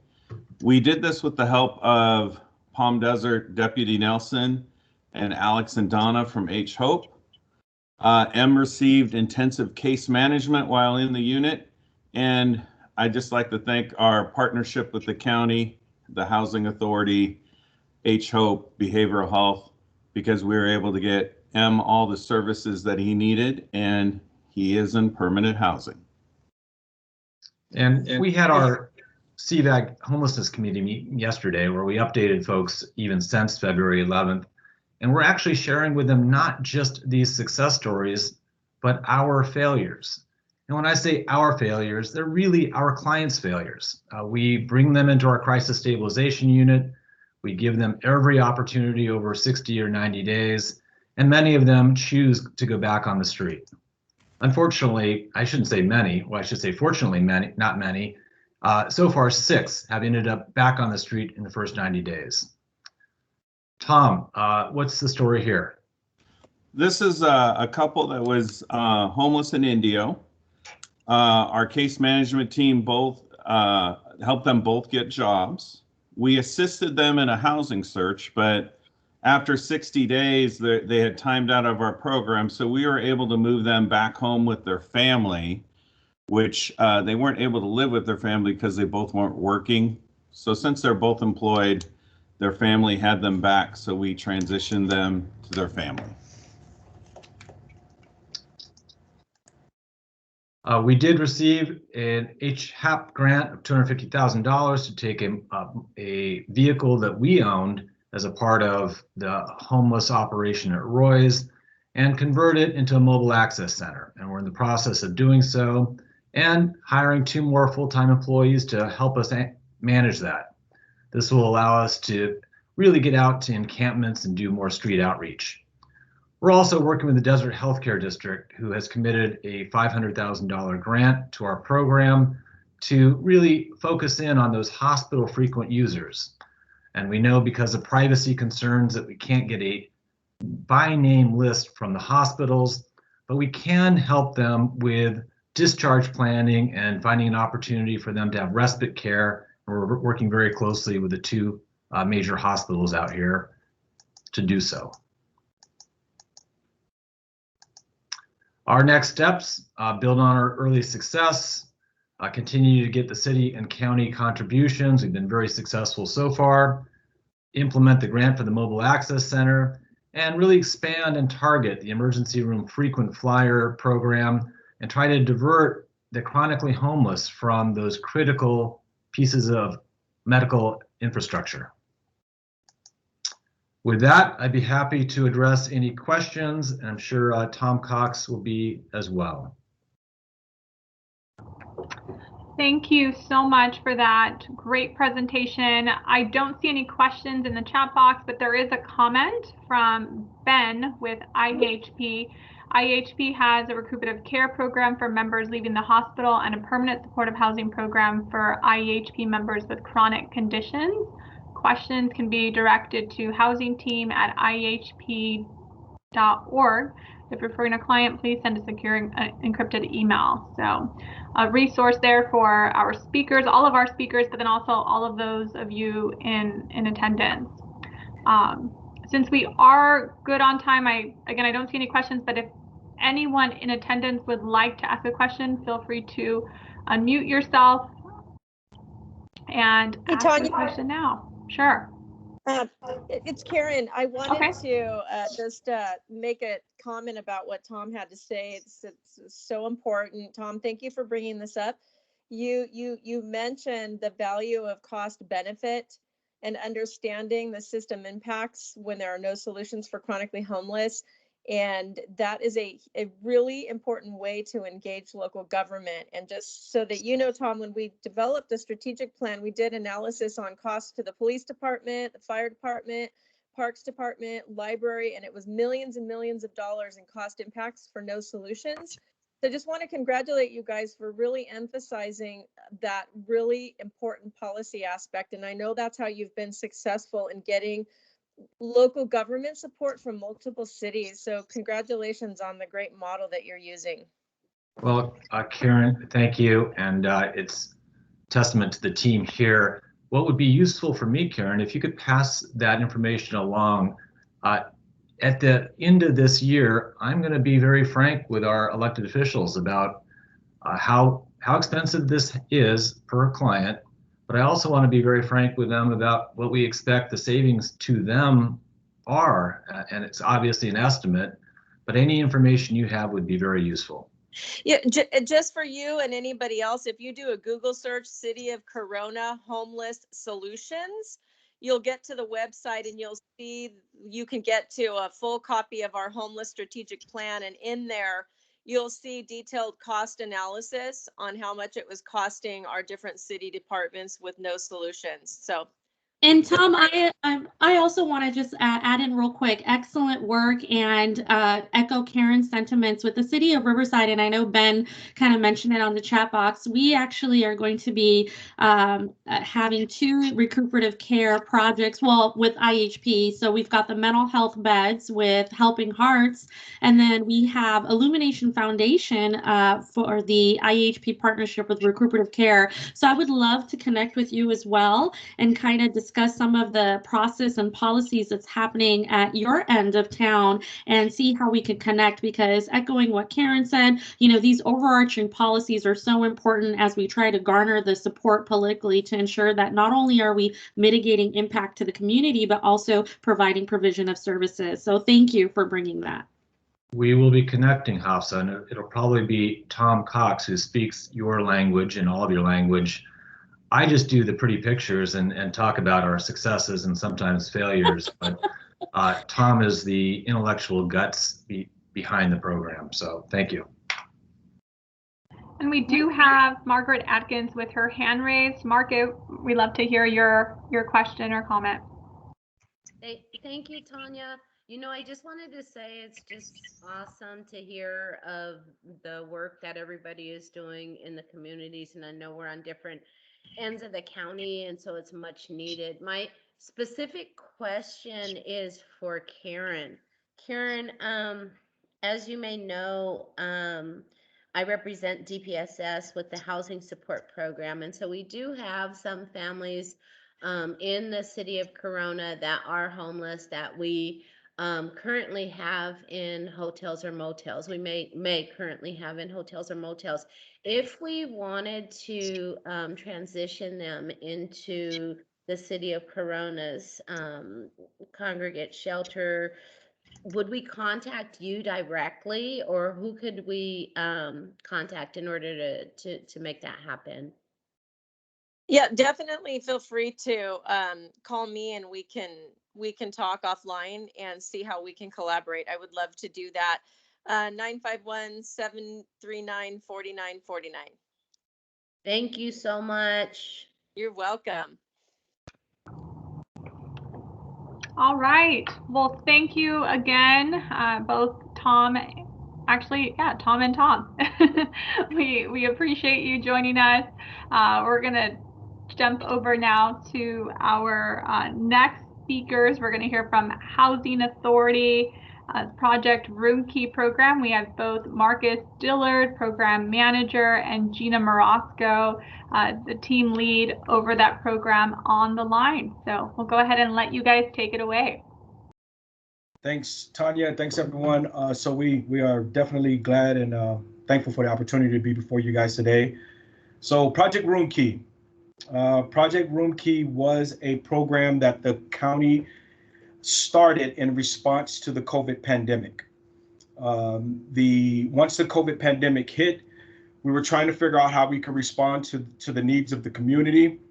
We did this with the help of Palm Desert Deputy Nelson and Alex and Donna from H Hope. M received intensive case management while in the unit, and I'd just like to thank our partnership with the county, the Housing Authority, H Hope, Behavioral Health, because we were able to get M all the services that he needed, and he is in permanent housing. And we had our CVAG homelessness committee meeting yesterday where we updated folks even since February 11th. And we're actually sharing with them not just these success stories, but our failures. And when I say our failures, they're really our clients' failures. We bring them into our crisis stabilization unit. We give them every opportunity over 60 or 90 days, and many of them choose to go back on the street. Unfortunately, I shouldn't say many, well, I should say fortunately many, not many. So far, 6 have ended up back on the street in the first 90 days. Tom, what's the story here? This is a couple that was homeless in Indio. Our case management team both helped them both get jobs. We assisted them in a housing search, but after 60 days, they had timed out of our program, so we were able to move them back home with their family, which they weren't able to live with their family because they both weren't working. So since they're both employed, their family had them back, so we transitioned them to their family. We did receive an HAP grant of $250,000 to take a vehicle that we owned as a part of the homeless operation at Roy's and convert it into a mobile access center. And we're in the process of doing so and hiring 2 more full-time employees to help us manage that. This will allow us to really get out to encampments and do more street outreach. We're also working with the Desert Healthcare District, who has committed a $500,000 grant to our program to really focus in on those hospital frequent users. And we know because of privacy concerns that we can't get a by name list from the hospitals, but we can help them with discharge planning and finding an opportunity for them to have respite care. We're working very closely with the 2 major hospitals out here to do so. Our next steps, build on our early success, continue to get the city and county contributions. We've been very successful so far. Implement the grant for the mobile access center, and really expand and target the emergency room frequent flyer program and try to divert the chronically homeless from those critical pieces of medical infrastructure. With that, I'd be happy to address any questions, and I'm sure Tom Cox will be as well. Thank you so much for that great presentation. I don't see any questions in the chat box, but there is a comment from Ben with IHP. IHP has a recuperative care program for members leaving the hospital and a permanent supportive housing program for IHP members with chronic conditions. Questions can be directed to housingteam@ihp.org. If referring a client, please send a secure encrypted email. So a resource there for our speakers, all of our speakers, but then also all of those of you in attendance. Since we are good on time, I don't see any questions, but if anyone in attendance would like to ask a question, feel free to unmute yourself and ask the question now. Sure. It's Karen. I wanted to just make a comment about what Tom had to say. It's so important. Tom, thank you for bringing this up. You mentioned the value of cost benefit and understanding the system impacts when there are no solutions for chronically homeless. And that is a really important way to engage local government. And just so that you know, Tom, when we developed a strategic plan, we did analysis on costs to the police department, the fire department, parks department, library, and it was millions and millions of dollars in cost impacts for no solutions. So I just want to congratulate you guys for really emphasizing that really important policy aspect. And I know that's how you've been successful in getting local government support from multiple cities. So congratulations on the great model that you're using. Well, Karen, thank you. And it's testament to the team here. What would be useful for me, Karen, if you could pass that information along. At the end of this year, I'm going to be very frank with our elected officials about how expensive this is per client. But I also want to be very frank with them about what we expect the savings to them are. And it's obviously an estimate, but any information you have would be very useful. Yeah, just for you and anybody else, if you do a Google search, City of Corona Homeless Solutions, you'll get to the website and you'll see you can get to a full copy of our homeless strategic plan. And in there, you'll see detailed cost analysis on how much it was costing our different city departments with no solutions. So. And Tom, I also want to just add in real quick, excellent work and echo Karen's sentiments with the city of Riverside. And I know Ben kind of mentioned it on the chat box. We actually are going to be having 2 recuperative care projects, well, with IHP. So we've got the mental health beds with Helping Hearts, and then we have Illumination Foundation for the IHP partnership with recuperative care. So I would love to connect with you as well and kind of discuss some of the process and policies that's happening at your end of town and see how we could connect, because echoing what Karen said, you know, these overarching policies are so important as we try to garner the support politically to ensure that not only are we mitigating impact to the community, but also providing provision of services. So thank you for bringing that. We will be connecting, Hafsa, and it'll probably be Tom Cox who speaks your language and all of your language. I just do the pretty pictures and talk about our successes and sometimes failures, but Tom is the intellectual guts behind the program. So thank you. And we do have Margaret Atkins with her hand raised. Margaret, we'd love to hear your question or comment. Thank you, Tanya. You know, I just wanted to say it's just awesome to hear of the work that everybody is doing in the communities. And I know we're on different ends of the county, and so it's much needed. My specific question is for Karen. Karen, as you may know, I represent DPSS with the Housing Support Program. And so we do have some families in the city of Corona that are homeless that we currently have in hotels or motels. We may currently have in hotels or motels. If we wanted to transition them into the city of Corona's congregate shelter, would we contact you directly, or who could we contact in order to make that happen? Yeah, definitely feel free to call me, and we can talk offline and see how we can collaborate. I would love to do that. 951-739-4949. Thank you so much. You're welcome. All right. Well, thank you again, both Tom, Tom and Tom. we appreciate you joining us. We're going to jump over now to our next speakers. We're going to hear from Housing Authority Project Room Key Program. We have both Marcus Dillard, Program Manager, and Gina Morosco, the team lead over that program, on the line. So we'll go ahead and let you guys take it away. Thanks, Tanya. Thanks, everyone. So we are definitely glad and thankful for the opportunity to be before you guys today. So Project Room Key. Project Room Key was a program that the county started in response to the COVID pandemic. Once the COVID pandemic hit, we were trying to figure out how we could respond to the needs of the community.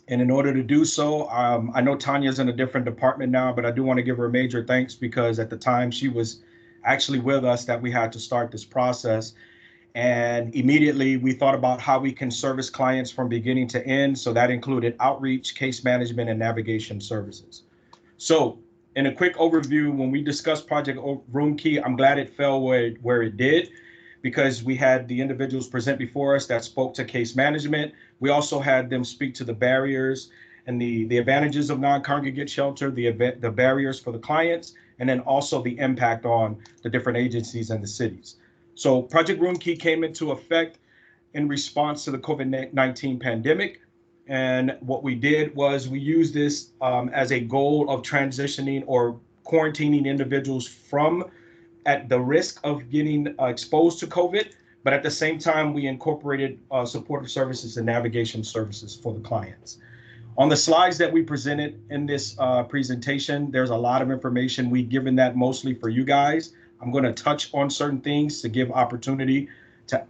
And in order to do so, I know Tanya's in a different department now, but I do want to give her a major thanks, because at the time she was actually with us that we had to start this process. And immediately we thought about how we can service clients from beginning to end. So that included outreach, case management, and navigation services. So in a quick overview, when we discussed Project Room Key, I'm glad it fell where it did, because we had the individuals present before us that spoke to case management. We also had them speak to the barriers and the advantages of non-congregate shelter, the barriers for the clients, and then also the impact on the different agencies and the cities. So Project Room Key came into effect in response to the COVID-19 pandemic. And what we did was we used this as a goal of transitioning or quarantining individuals from at the risk of getting exposed to COVID, but at the same time, we incorporated supportive services and navigation services for the clients. On the slides that we presented in this presentation, there's a lot of information. We've given that mostly for you guys. I'm going to touch on certain things to give opportunity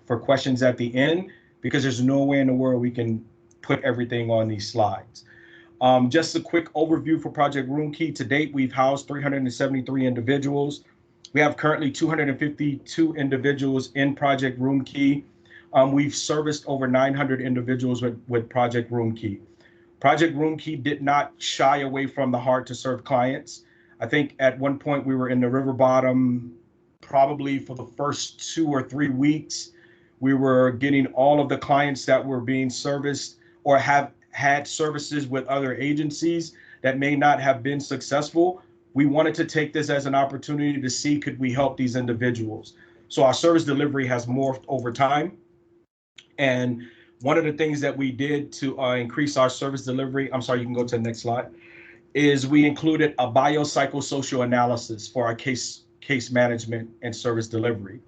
for questions at the end, because there's no way in the world we can put everything on these slides. Just a quick overview for Project Room Key. To date, we've housed 373 individuals. We have currently 252 individuals in Project Room Key. We've serviced over 900 individuals with Project Room Key. Project Room Key did not shy away from the hard to serve clients. I think at one point we were in the river bottom, probably for the first 2 or 3 weeks. We were getting all of the clients that were being serviced or have had services with other agencies that may not have been successful. We wanted to take this as an opportunity to see, could we help these individuals? So our service delivery has morphed over time. And one of the things that we did to increase our service delivery, I'm sorry, you can go to the next slide, is we included a biopsychosocial analysis for our case management and service delivery.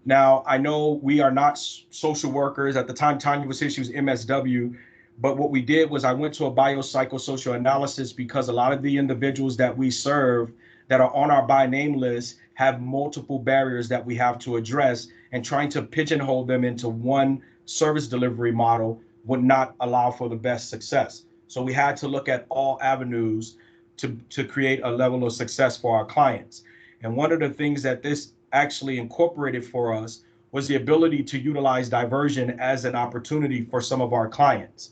Now, I know we are not social workers. At the time Tanya was here, she was MSW. But what we did was I went to a biopsychosocial analysis, because a lot of the individuals that we serve that are on our by name list have multiple barriers that we have to address, and trying to pigeonhole them into one service delivery model would not allow for the best success. So we had to look at all avenues to create a level of success for our clients. And one of the things that this actually incorporated for us was the ability to utilize diversion as an opportunity for some of our clients.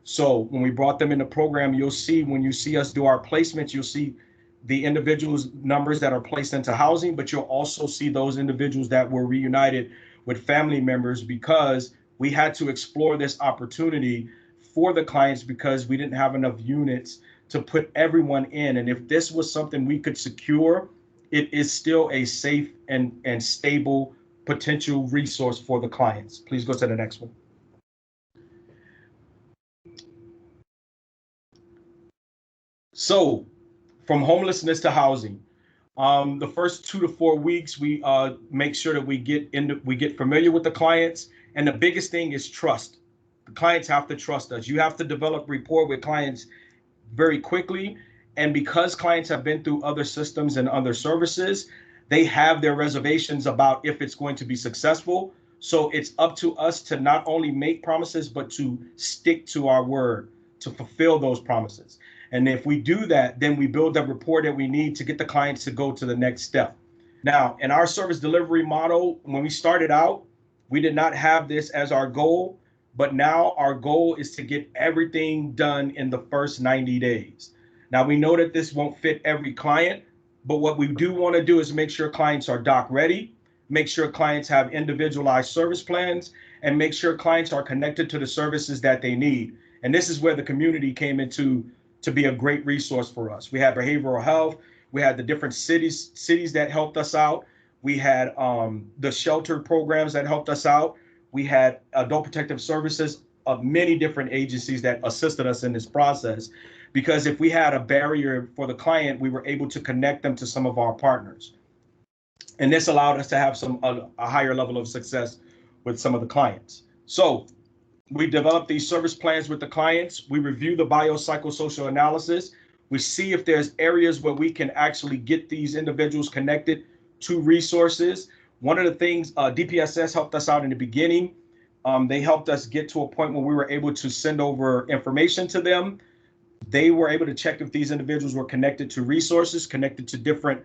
So when we brought them in the program, you'll see when you see us do our placements, you'll see the individuals' numbers that are placed into housing, but you'll also see those individuals that were reunited with family members, because we had to explore this opportunity for the clients because we didn't have enough units to put everyone in. And if this was something we could secure, it is still a safe and stable potential resource for the clients. Please go to the next one. So from homelessness to housing, the first 2 to 4 weeks, we make sure that we get familiar with the clients. And the biggest thing is trust. The clients have to trust us. You have to develop rapport with clients very quickly. And because clients have been through other systems and other services, they have their reservations about if it's going to be successful. So it's up to us to not only make promises, but to stick to our word, to fulfill those promises. And if we do that, then we build that rapport that we need to get the clients to go to the next step. Now, in our service delivery model, when we started out, we did not have this as our goal, but now our goal is to get everything done in the first 90 days. Now, we know that this won't fit every client, but what we do want to do is make sure clients are doc ready, make sure clients have individualized service plans, and make sure clients are connected to the services that they need. And this is where the community came into to be a great resource for us. We had behavioral health, we had the different cities that helped us out. We had the shelter programs that helped us out. We had adult protective services of many different agencies that assisted us in this process. Because if we had a barrier for the client, we were able to connect them to some of our partners. And this allowed us to have a higher level of success with some of the clients. So we develop these service plans with the clients. We review the biopsychosocial analysis. We see if there's areas where we can actually get these individuals connected to resources. One of the things DPSS helped us out in the beginning. They helped us get to a point where we were able to send over information to them. They were able to check if these individuals were connected to resources, connected to different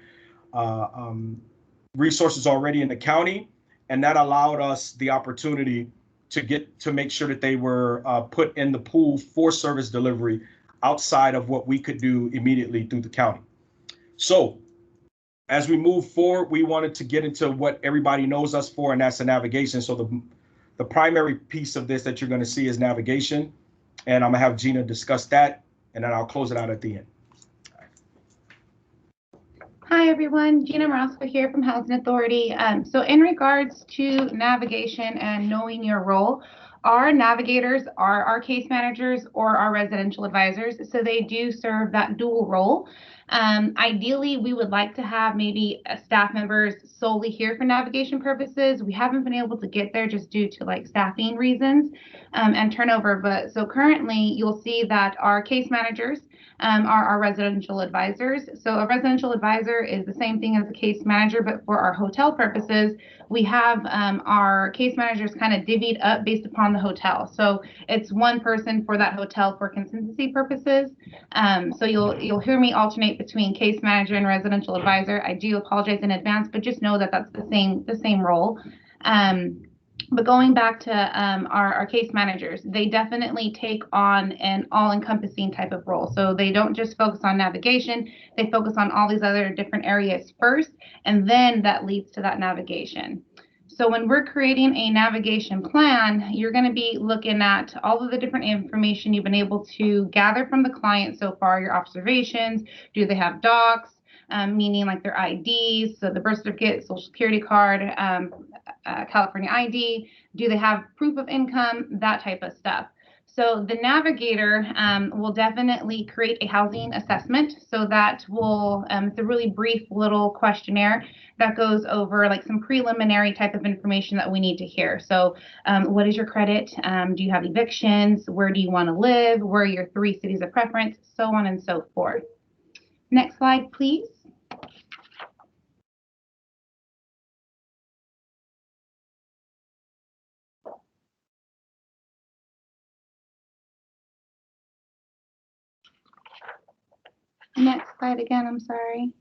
resources already in the county. And that allowed us the opportunity to make sure that they were put in the pool for service delivery outside of what we could do immediately through the county. So as we move forward, we wanted to get into what everybody knows us for, and that's the navigation. So the primary piece of this that you're going to see is navigation. And I'm going to have Gina discuss that, and then I'll close it out at the end. Hi, everyone. Gina Marasco here from Housing Authority. So in regards to navigation and knowing your role, our navigators are our case managers or our residential advisors. So they do serve that dual role. Ideally, we would like to have maybe staff members solely here for navigation purposes. We haven't been able to get there just due to like staffing reasons and turnover. But so currently you'll see that our case managers are our residential advisors. So a residential advisor is the same thing as a case manager, but for our hotel purposes, we have our case managers kind of divvied up based upon the hotel. So it's one person for that hotel for consistency purposes. So you'll hear me alternate between case manager and residential advisor. I do apologize in advance, but just know that that's the same role. But going back to our case managers, they definitely take on an all-encompassing type of role. So they don't just focus on navigation, they focus on all these other different areas first, and then that leads to that navigation. So when we're creating a navigation plan, you're going to be looking at all of the different information you've been able to gather from the client so far, your observations. Do they have docs? Meaning like their IDs, so the birth certificate, social security card, California ID, do they have proof of income, that type of stuff. So the navigator will definitely create a housing assessment. So that will, it's a really brief little questionnaire that goes over like some preliminary type of information that we need to hear. So what is your credit? Do you have evictions? Where do you want to live? Where are your 3 cities of preference? So on and so forth. Next slide, please. Next slide again, I'm sorry.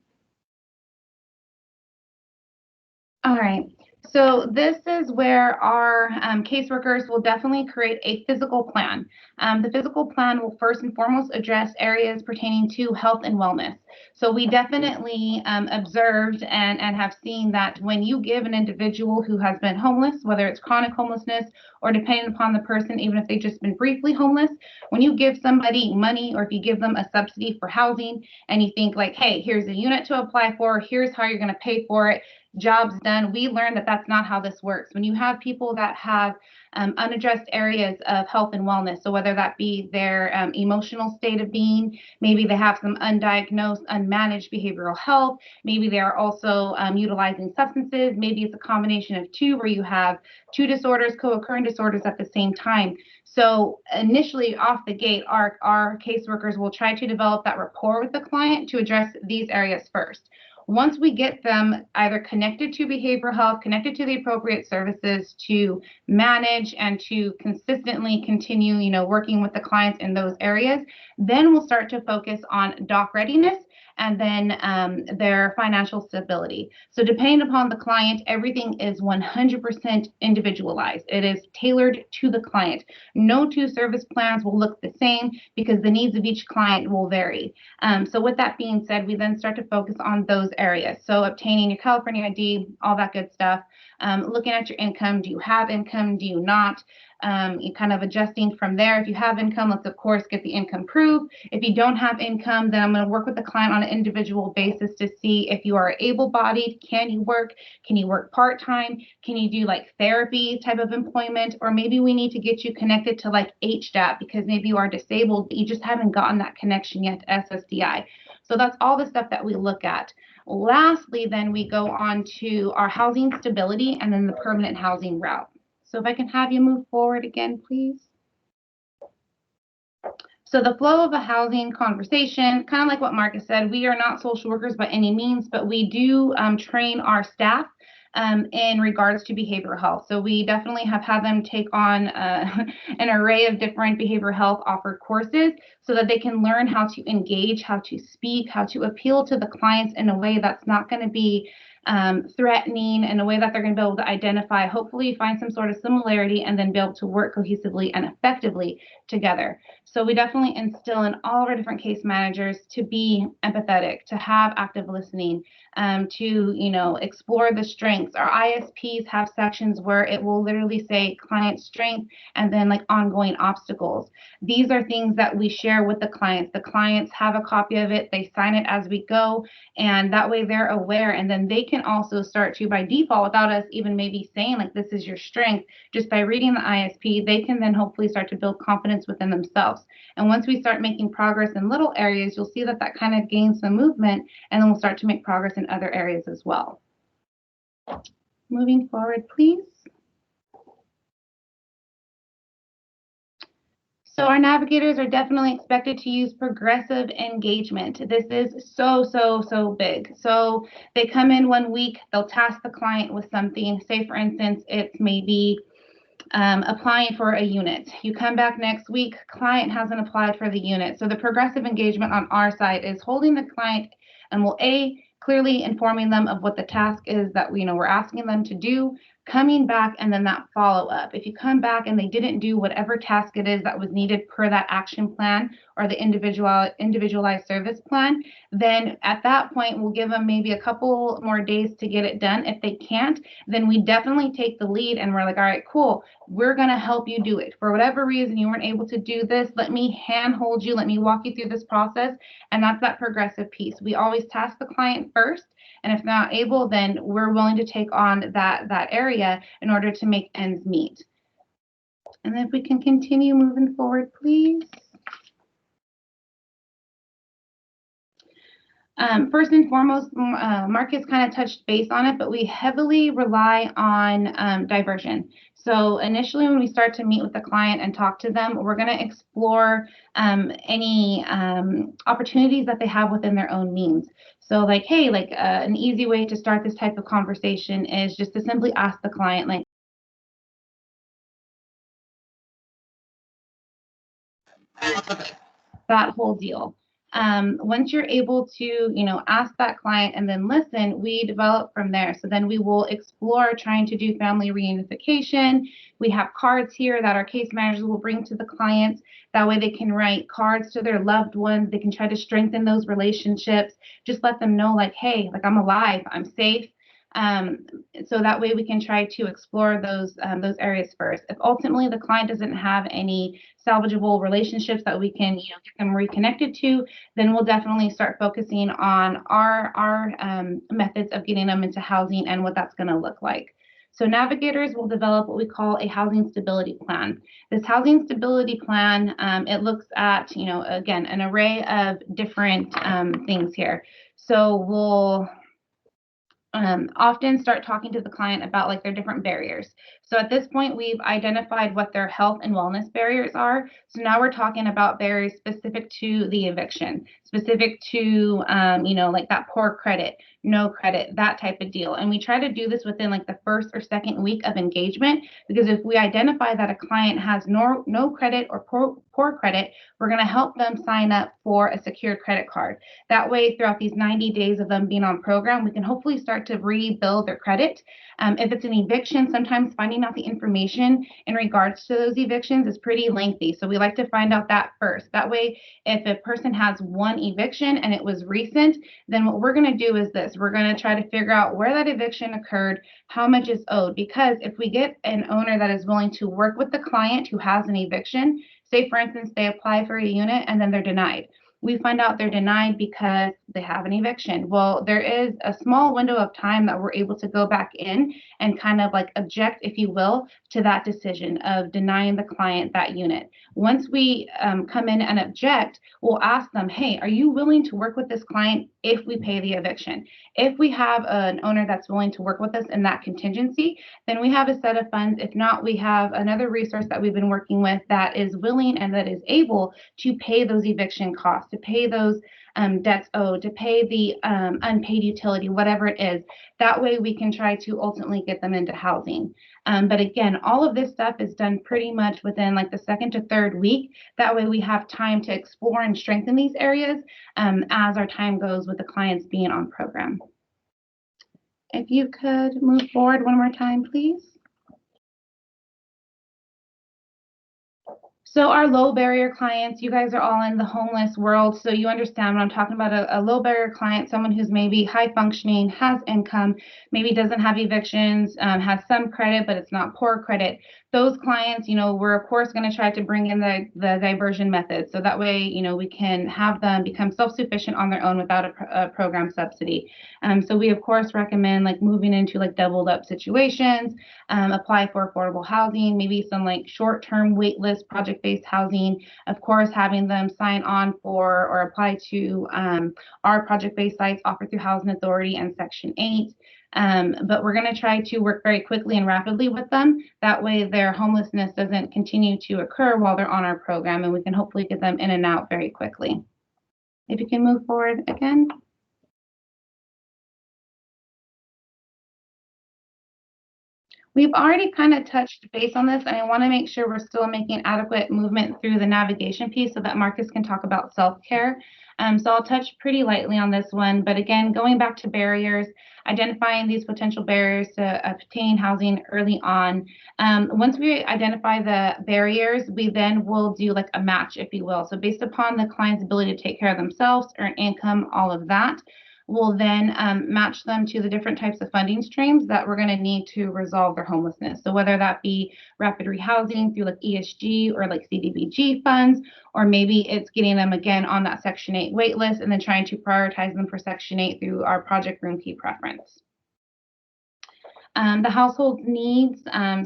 All right, so this is where our caseworkers will definitely create a physical plan. The physical plan will first and foremost address areas pertaining to health and wellness. So we definitely observed and have seen that when you give an individual who has been homeless, whether it's chronic homelessness or depending upon the person, even if they've just been briefly homeless, when you give somebody money or if you give them a subsidy for housing and you think like, hey, here's a unit to apply for, here's how you're going to pay for it, jobs done, we learned that that's not how this works. When you have people that have unaddressed areas of health and wellness, so whether that be their emotional state of being, maybe they have some undiagnosed, unmanaged behavioral health, maybe they're also utilizing substances, maybe it's a combination of two where you have two disorders, co-occurring disorders at the same time. So initially off the gate, our caseworkers will try to develop that rapport with the client to address these areas first. Once we get them either connected to behavioral health, connected to the appropriate services to manage and to consistently continue, working with the clients in those areas, then we'll start to focus on doc readiness and then their financial stability. So depending upon the client, everything is 100% individualized. It is tailored to the client. No two service plans will look the same because the needs of each client will vary. So with that being said, we then start to focus on those areas. So obtaining your California ID, all that good stuff. Looking at your income. Do you have income? Do you not? You kind of adjusting from there. If you have income, let's of course get the income proof. If you don't have income, then I'm going to work with the client on an individual basis to see if you are able-bodied. Can you work? Can you work part-time? Can you do like therapy type of employment? Or maybe we need to get you connected to like HDAP because maybe you are disabled, but you just haven't gotten that connection yet to SSDI. So that's all the stuff that we look at. Lastly, then we go on to our housing stability and then the permanent housing route. So if I can have you move forward again, please. So the flow of a housing conversation, kind of like what Marcus said, we are not social workers by any means, but we do train our staff in regards to behavioral health. So we definitely have had them take on an array of different behavioral health offered courses so that they can learn how to engage, how to speak, how to appeal to the clients in a way that's not going to be threatening, in a way that they're going to be able to identify, hopefully find some sort of similarity and then be able to work cohesively and effectively together. So we definitely instill in all of our different case managers to be empathetic, to have active listening, to explore the strengths. Our ISPs have sections where it will literally say client strength and then like ongoing obstacles. These are things that we share with the clients. The clients have a copy of it, they sign it as we go, and that way they're aware, and then they can also start to, by default, without us even maybe saying like this is your strength, just by reading the ISP, they can then hopefully start to build confidence within themselves. And once we start making progress in little areas, you'll see that kind of gains some movement, and then we'll start to make progress in other areas as well. Moving forward, please. So our navigators are definitely expected to use progressive engagement. This is so big. So they come in 1 week, they'll task the client with something. Say, for instance, it's maybe applying for a unit. You come back next week, client hasn't applied for the unit. So the progressive engagement on our side is holding the client and will clearly informing them of what the task is that we're asking them to do, coming back, and then that follow-up. If you come back and they didn't do whatever task it is that was needed per that action plan or the individualized service plan, then at that point we'll give them maybe a couple more days to get it done. If they can't, then we definitely take the lead and we're like, all right, cool, we're going to help you do it. For whatever reason you weren't able to do this, let me handhold you, let me walk you through this process. And that's that progressive piece. We always task the client first, and if not able, then we're willing to take on that area in order to make ends meet. And then if we can continue moving forward, please. First and foremost, Marcus kind of touched base on it, but we heavily rely on diversion. So initially when we start to meet with the client and talk to them, we're going to explore any opportunities that they have within their own means. So like, hey, like an easy way to start this type of conversation is just to simply ask the client, like, that whole deal. Once you're able to, ask that client and then listen, we develop from there. So then we will explore trying to do family reunification. We have cards here that our case managers will bring to the clients. That way they can write cards to their loved ones. They can try to strengthen those relationships. Just let them know, like, hey, like, I'm alive, I'm safe. So that way we can try to explore those areas first. If ultimately the client doesn't have any salvageable relationships that we can, get them reconnected to, then we'll definitely start focusing on our methods of getting them into housing and what that's going to look like. So navigators will develop what we call a housing stability plan. This housing stability plan, it looks at, again, an array of different things here. So we'll often start talking to the client about like their different barriers. So at this point, we've identified what their health and wellness barriers are. So now we're talking about barriers specific to the eviction, specific to, like that poor credit, no credit, that type of deal. And we try to do this within like the first or second week of engagement, because if we identify that a client has no credit or poor credit, we're going to help them sign up for a secured credit card. That way, throughout these 90 days of them being on program, we can hopefully start to rebuild their credit. If it's an eviction, sometimes finding out the information in regards to those evictions is pretty lengthy. So we like to find out that first. That way, if a person has one eviction and it was recent, then what we're going to do is this. We're going to try to figure out where that eviction occurred, how much is owed. Because if we get an owner that is willing to work with the client who has an eviction, say, for instance, they apply for a unit and then they're denied. We find out they're denied because they have an eviction. Well, there is a small window of time that we're able to go back in and kind of like object, if you will, to that decision of denying the client that unit. Once we come in and object, we'll ask them, hey, are you willing to work with this client if we pay the eviction? If we have an owner that's willing to work with us in that contingency, then we have a set of funds. If not, we have another resource that we've been working with that is willing and that is able to pay those eviction costs, to pay those debts owed, to pay the unpaid utility, whatever it is. That way we can try to ultimately get them into housing. But again, all of this stuff is done pretty much within like the second to third week. That way we have time to explore and strengthen these areas as our time goes with the clients being on program. If you could move forward one more time, please. So our low barrier clients, you guys are all in the homeless world, so you understand when I'm talking about a low barrier client, someone who's maybe high functioning, has income, maybe doesn't have evictions, has some credit, but it's not poor credit. Those clients, we're of course going to try to bring in the diversion method. So that way, we can have them become self-sufficient on their own without a program subsidy. So we of course recommend like moving into like doubled up situations, apply for affordable housing, maybe some like short-term waitlist project-based housing, of course, having them sign on for or apply to our project-based sites offered through Housing Authority and Section 8. But we're going to try to work very quickly and rapidly with them. That way their homelessness doesn't continue to occur while they're on our program, and we can hopefully get them in and out very quickly. If you can move forward again. We've already kind of touched base on this, and I want to make sure we're still making adequate movement through the navigation piece so that Marcus can talk about self-care. So I'll touch pretty lightly on this one, but again, going back to barriers, identifying these potential barriers to obtain housing early on. Once we identify the barriers, we then will do like a match, if you will. So based upon the client's ability to take care of themselves, earn income, all of that, we'll then match them to the different types of funding streams that we're going to need to resolve their homelessness. So whether that be rapid rehousing through like ESG or like CDBG funds, or maybe it's getting them again on that Section 8 wait list and then trying to prioritize them for Section 8 through our Project Room Key preference. The household needs,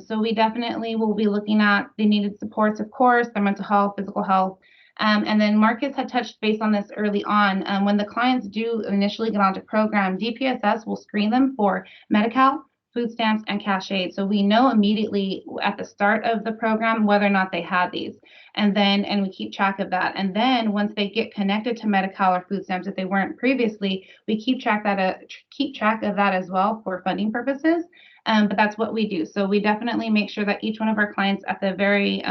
so we definitely will be looking at the needed supports, of course, their mental health, physical health. And then Marcus had touched base on this early on. When the clients do initially get onto program, DPSS will screen them for Medi-Cal, food stamps, and cash aid. So we know immediately at the start of the program whether or not they had these. And we keep track of that. And then once they get connected to Medi-Cal or food stamps, if they weren't previously, we keep track of that as well for funding purposes. but that's what we do. So we definitely make sure that each one of our clients at the very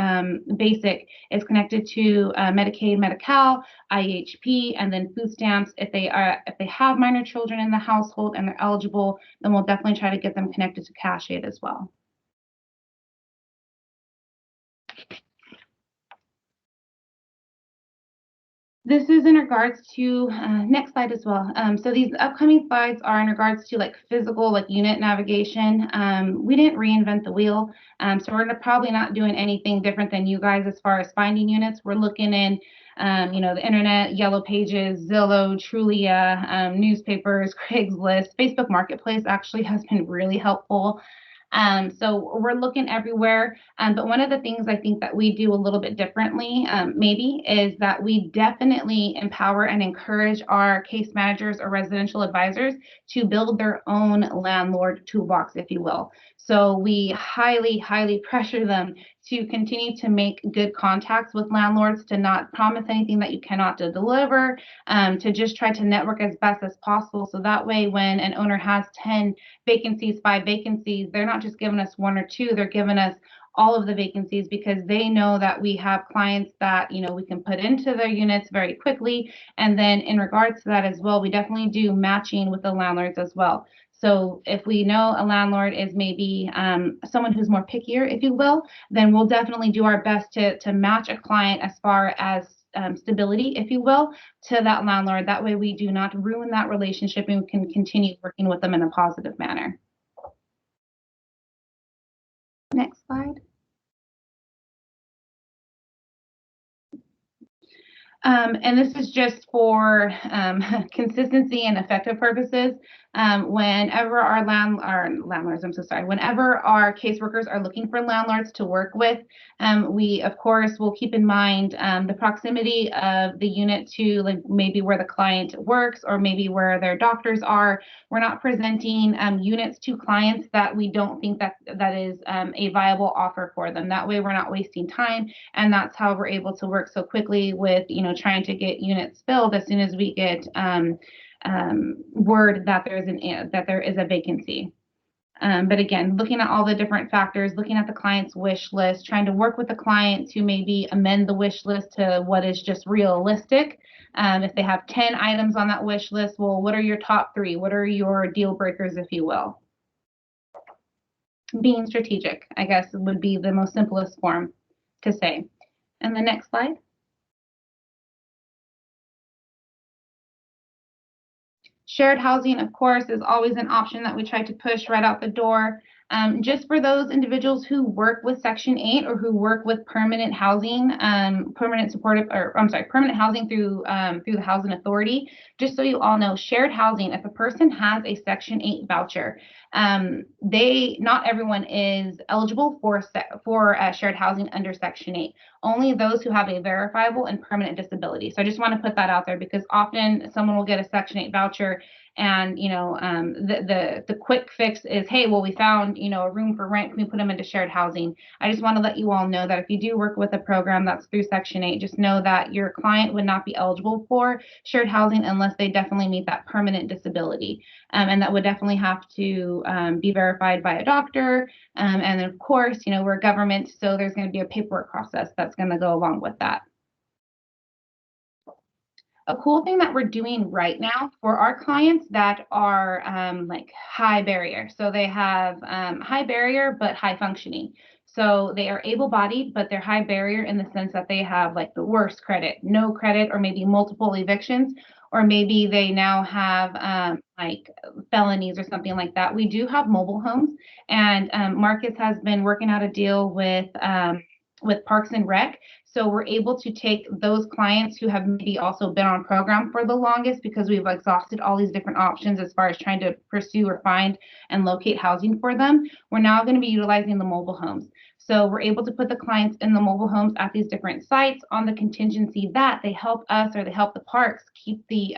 basic is connected to Medicaid, Medi-Cal, IHP, and then food stamps. If they have minor children in the household and they're eligible, then we'll definitely try to get them connected to cash aid as well. This is in regards to, next slide as well. So these upcoming slides are in regards to like physical, like unit navigation. We didn't reinvent the wheel. So we're probably not doing anything different than you guys as far as finding units. We're looking in, the internet, Yellow Pages, Zillow, Trulia, newspapers, Craigslist, Facebook Marketplace actually has been really helpful. So we're looking everywhere. But one of the things I think that we do a little bit differently, maybe, is that we definitely empower and encourage our case managers or residential advisors to build their own landlord toolbox, if you will. So we highly, highly pressure them to continue to make good contacts with landlords, to not promise anything that you cannot deliver, to just try to network as best as possible. So that way, when an owner has 10 vacancies, 5 vacancies, they're not just giving us 1 or 2, they're giving us all of the vacancies, because they know that we have clients that, we can put into their units very quickly. And then in regards to that as well, we definitely do matching with the landlords as well. So if we know a landlord is maybe someone who's more pickier, if you will, then we'll definitely do our best to match a client as far as stability, if you will, to that landlord. That way we do not ruin that relationship and we can continue working with them in a positive manner. Next slide. And this is just for consistency and effective purposes. Whenever our landlords, whenever our caseworkers are looking for landlords to work with, we of course will keep in mind the proximity of the unit to like maybe where the client works or maybe where their doctors are. We're not presenting units to clients that we don't think that is a viable offer for them. That way we're not wasting time, and that's how we're able to work so quickly with trying to get units filled as soon as we get word that there is a vacancy. But again, looking at all the different factors, looking at the client's wish list, trying to work with the client to maybe amend the wish list to what is just realistic. If they have 10 items on that wish list, well, what are your top 3? What are your deal breakers, if you will? Being strategic, I guess, would be the most simplest form to say. And the next slide. Shared housing, of course, is always an option that we try to push right out the door. Just for those individuals who work with Section 8 or who work with permanent housing, permanent housing through the Housing Authority. Just so you all know, shared housing, if a person has a Section 8 voucher, not everyone is eligible for shared housing under Section 8. Only those who have a verifiable and permanent disability. So I just want to put that out there, because often someone will get a Section 8 voucher and the quick fix is, hey, well, we found a room for rent, can we put them into shared housing? I just want to let you all know that if you do work with a program that's through Section 8, just know that your client would not be eligible for shared housing unless they definitely meet that permanent disability, and that would definitely have to be verified by a doctor, and then of course we're government, so there's going to be a paperwork process that's going to go along with that. A cool thing that we're doing right now for our clients that are like high barrier. So they have high barrier, but high functioning. So they are able-bodied, but they're high barrier in the sense that they have like the worst credit, no credit, or maybe multiple evictions, or maybe they now have like felonies or something like that. We do have mobile homes, and Marcus has been working out a deal with Parks and Rec. So we're able to take those clients who have maybe also been on program for the longest, because we've exhausted all these different options as far as trying to pursue or find and locate housing for them. We're now going to be utilizing the mobile homes. So we're able to put the clients in the mobile homes at these different sites on the contingency that they help us, or they help the parks keep the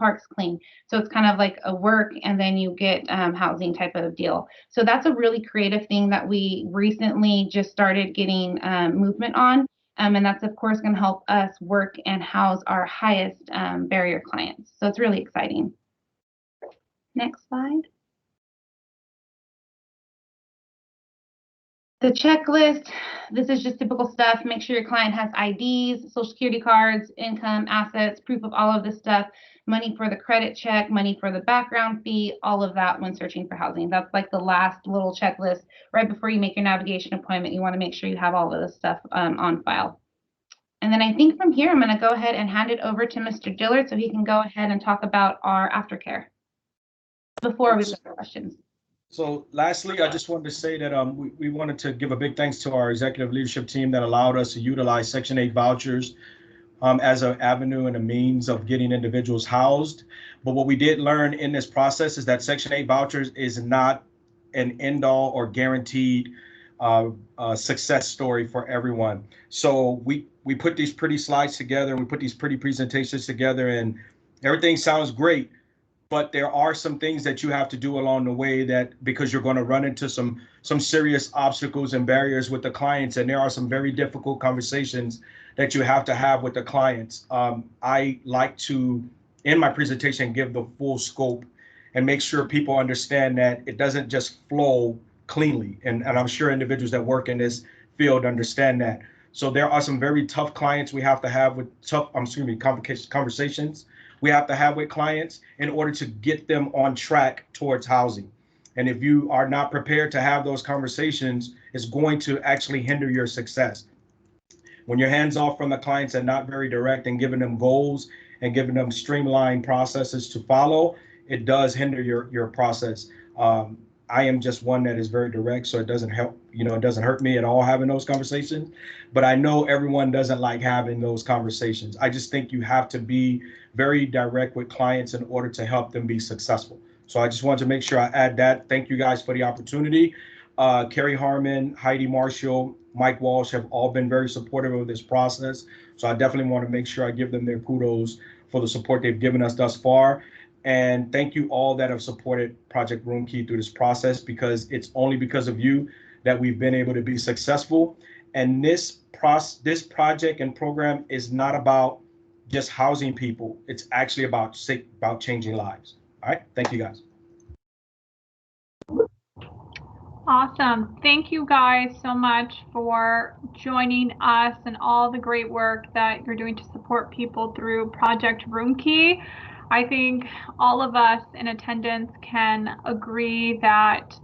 parks clean. So it's kind of like a work and then you get housing type of deal. So that's a really creative thing that we recently just started getting movement on. And that's, of course, going to help us work and house our highest barrier clients. So it's really exciting. Next slide. The checklist, this is just typical stuff. Make sure your client has IDs, social security cards, income, assets, proof of all of this stuff, money for the credit check, money for the background fee, all of that when searching for housing. That's like the last little checklist right before you make your navigation appointment. You want to make sure you have all of this stuff on file. And then I think from here, I'm going to go ahead and hand it over to Mr. Dillard so he can go ahead and talk about our aftercare before we look at questions. So lastly, I just wanted to say that we wanted to give a big thanks to our executive leadership team that allowed us to utilize Section 8 vouchers as an avenue and a means of getting individuals housed. But what we did learn in this process is that Section 8 vouchers is not an end-all or guaranteed success story for everyone. So we put these pretty slides together and we put these pretty presentations together, and everything sounds great. But there are some things that you have to do along the way, that because you're going to run into some serious obstacles and barriers with the clients, and there are some very difficult conversations that you have to have with the clients. I like to, in my presentation, give the full scope and make sure people understand that it doesn't just flow cleanly. And I'm sure individuals that work in this field understand that. So there are some very tough clients we have to have with conversations we have to have with clients in order to get them on track towards housing. And if you are not prepared to have those conversations, it's going to actually hinder your success. When you're hands off from the clients and not very direct and giving them goals and giving them streamlined processes to follow, it does hinder your process. I am just one that is very direct, so it doesn't help, it doesn't hurt me at all having those conversations, but I know everyone doesn't like having those conversations. I just think you have to be very direct with clients in order to help them be successful. So I just wanted to make sure I add that. Thank you guys for the opportunity. Carrie Harmon, Heidi Marshall, Mike Walsh have all been very supportive of this process. So I definitely want to make sure I give them their kudos for the support they've given us thus far. And thank you all that have supported Project Room Key through this process, because it's only because of you that we've been able to be successful. And this project and program is not about just housing people. It's actually about changing lives. All right. Thank you, guys. Awesome. Thank you guys so much for joining us and all the great work that you're doing to support people through Project Room Key. I think all of us in attendance can agree that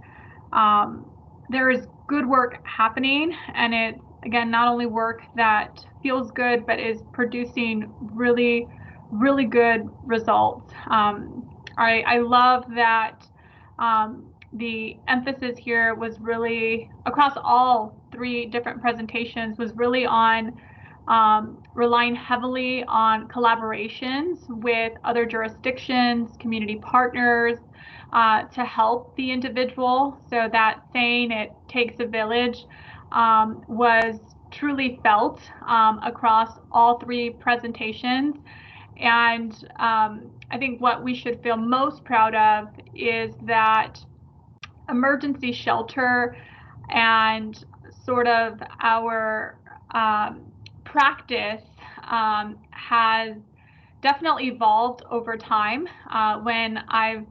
there is good work happening, and it's, again, not only work that feels good, but is producing really, really good results. I love that the emphasis here was really across all three different presentations was really on relying heavily on collaborations with other jurisdictions, community partners, to help the individual. So that saying, it takes a village, was truly felt across all three presentations. And I think what we should feel most proud of is that emergency shelter and sort of our practice has definitely evolved over time. When I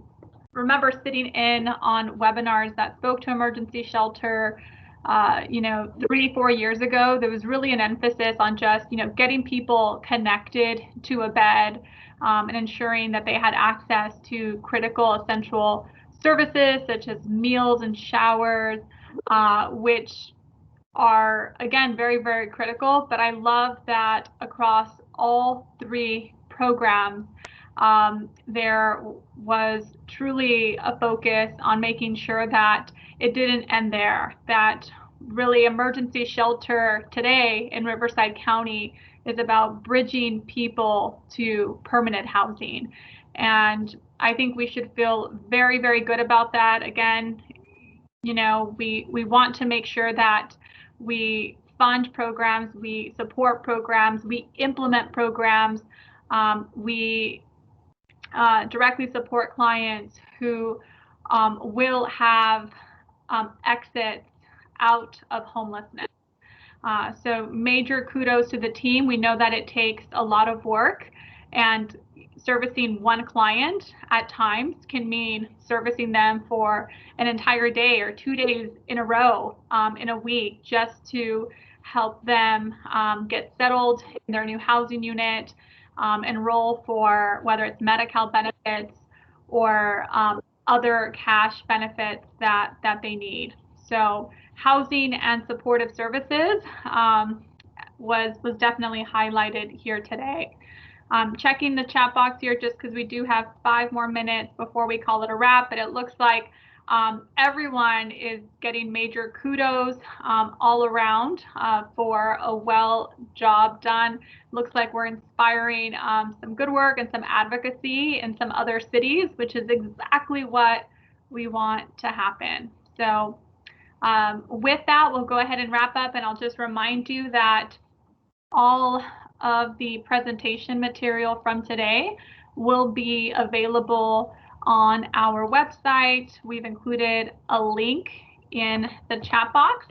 remember sitting in on webinars that spoke to emergency shelter, 3-4 years ago, there was really an emphasis on just, getting people connected to a bed and ensuring that they had access to critical, essential services such as meals and showers, which are, again, very, very critical. But I love that across all three programs, there was truly a focus on making sure that it didn't end there, that really emergency shelter today in Riverside County is about bridging people to permanent housing. And I think we should feel very, very good about that. Again, we want to make sure that we fund programs, we support programs, we implement programs, we directly support clients who will have exits out of homelessness. So major kudos to the team. We know that it takes a lot of work, and servicing one client at times can mean servicing them for an entire day or 2 days in a row in a week, just to help them get settled in their new housing unit, enroll for whether it's Medi-Cal benefits or other cash benefits that they need. So housing and supportive services was definitely highlighted here today. Checking the chat box here just because we do have 5 more minutes before we call it a wrap, but it looks like everyone is getting major kudos all around for a well job done. Looks like we're inspiring some good work and some advocacy in some other cities, which is exactly what we want to happen. So with that, we'll go ahead and wrap up, and I'll just remind you that all of the presentation material from today will be available on our website. We've included a link in the chat box,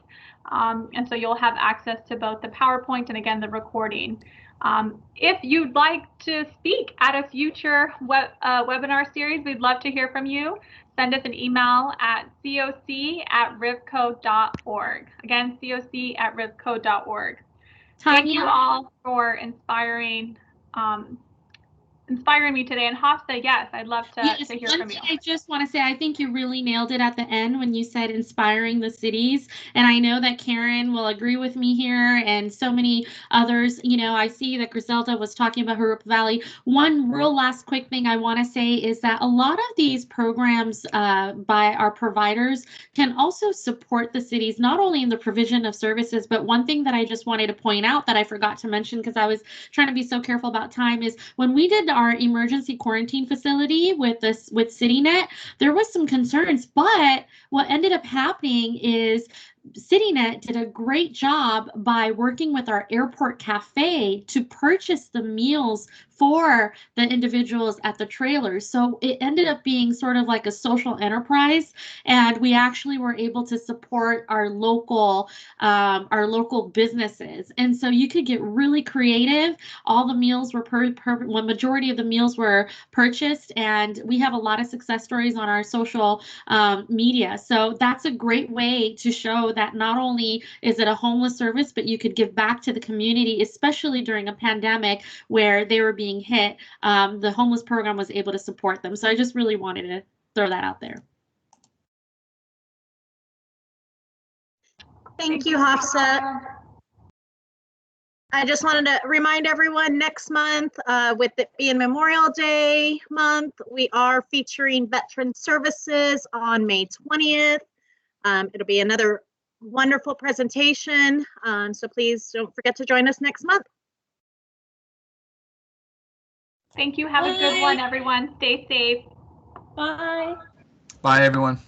and so you'll have access to both the PowerPoint and again the recording. If you'd like to speak at a future webinar series, we'd love to hear from you. Send us an email at coc@rivco.org. Again, coc@rivco.org. Thank you all for inspiring me today. And Hafsa, yes, I'd love to hear from you. I just want to say, I think you really nailed it at the end when you said inspiring the cities. And I know that Karen will agree with me here and so many others. You know, I see that Griselda was talking about Jurupa Valley. One real last quick thing I want to say is that a lot of these programs by our providers can also support the cities, not only in the provision of services, but one thing that I just wanted to point out that I forgot to mention because I was trying to be so careful about time is when we did our emergency quarantine facility with CityNet, there was some concerns, but what ended up happening is CityNet did a great job by working with our airport cafe to purchase the meals for the individuals at the trailers. So it ended up being sort of like a social enterprise, and we actually were able to support our local businesses. And so you could get really creative. All the meals were majority of the meals were purchased, and we have a lot of success stories on our social media. So that's a great way to show that not only is it a homeless service, but you could give back to the community, especially during a pandemic where they were being hit. The homeless program was able to support them. So I just really wanted to throw that out there. Thank you, Hafsa. I just wanted to remind everyone next month, with it being Memorial Day month, we are featuring veteran services on May 20th. It'll be another wonderful presentation. So please don't forget to join us next month. Thank you. Have a good one, everyone. Stay safe. Bye. Bye, everyone.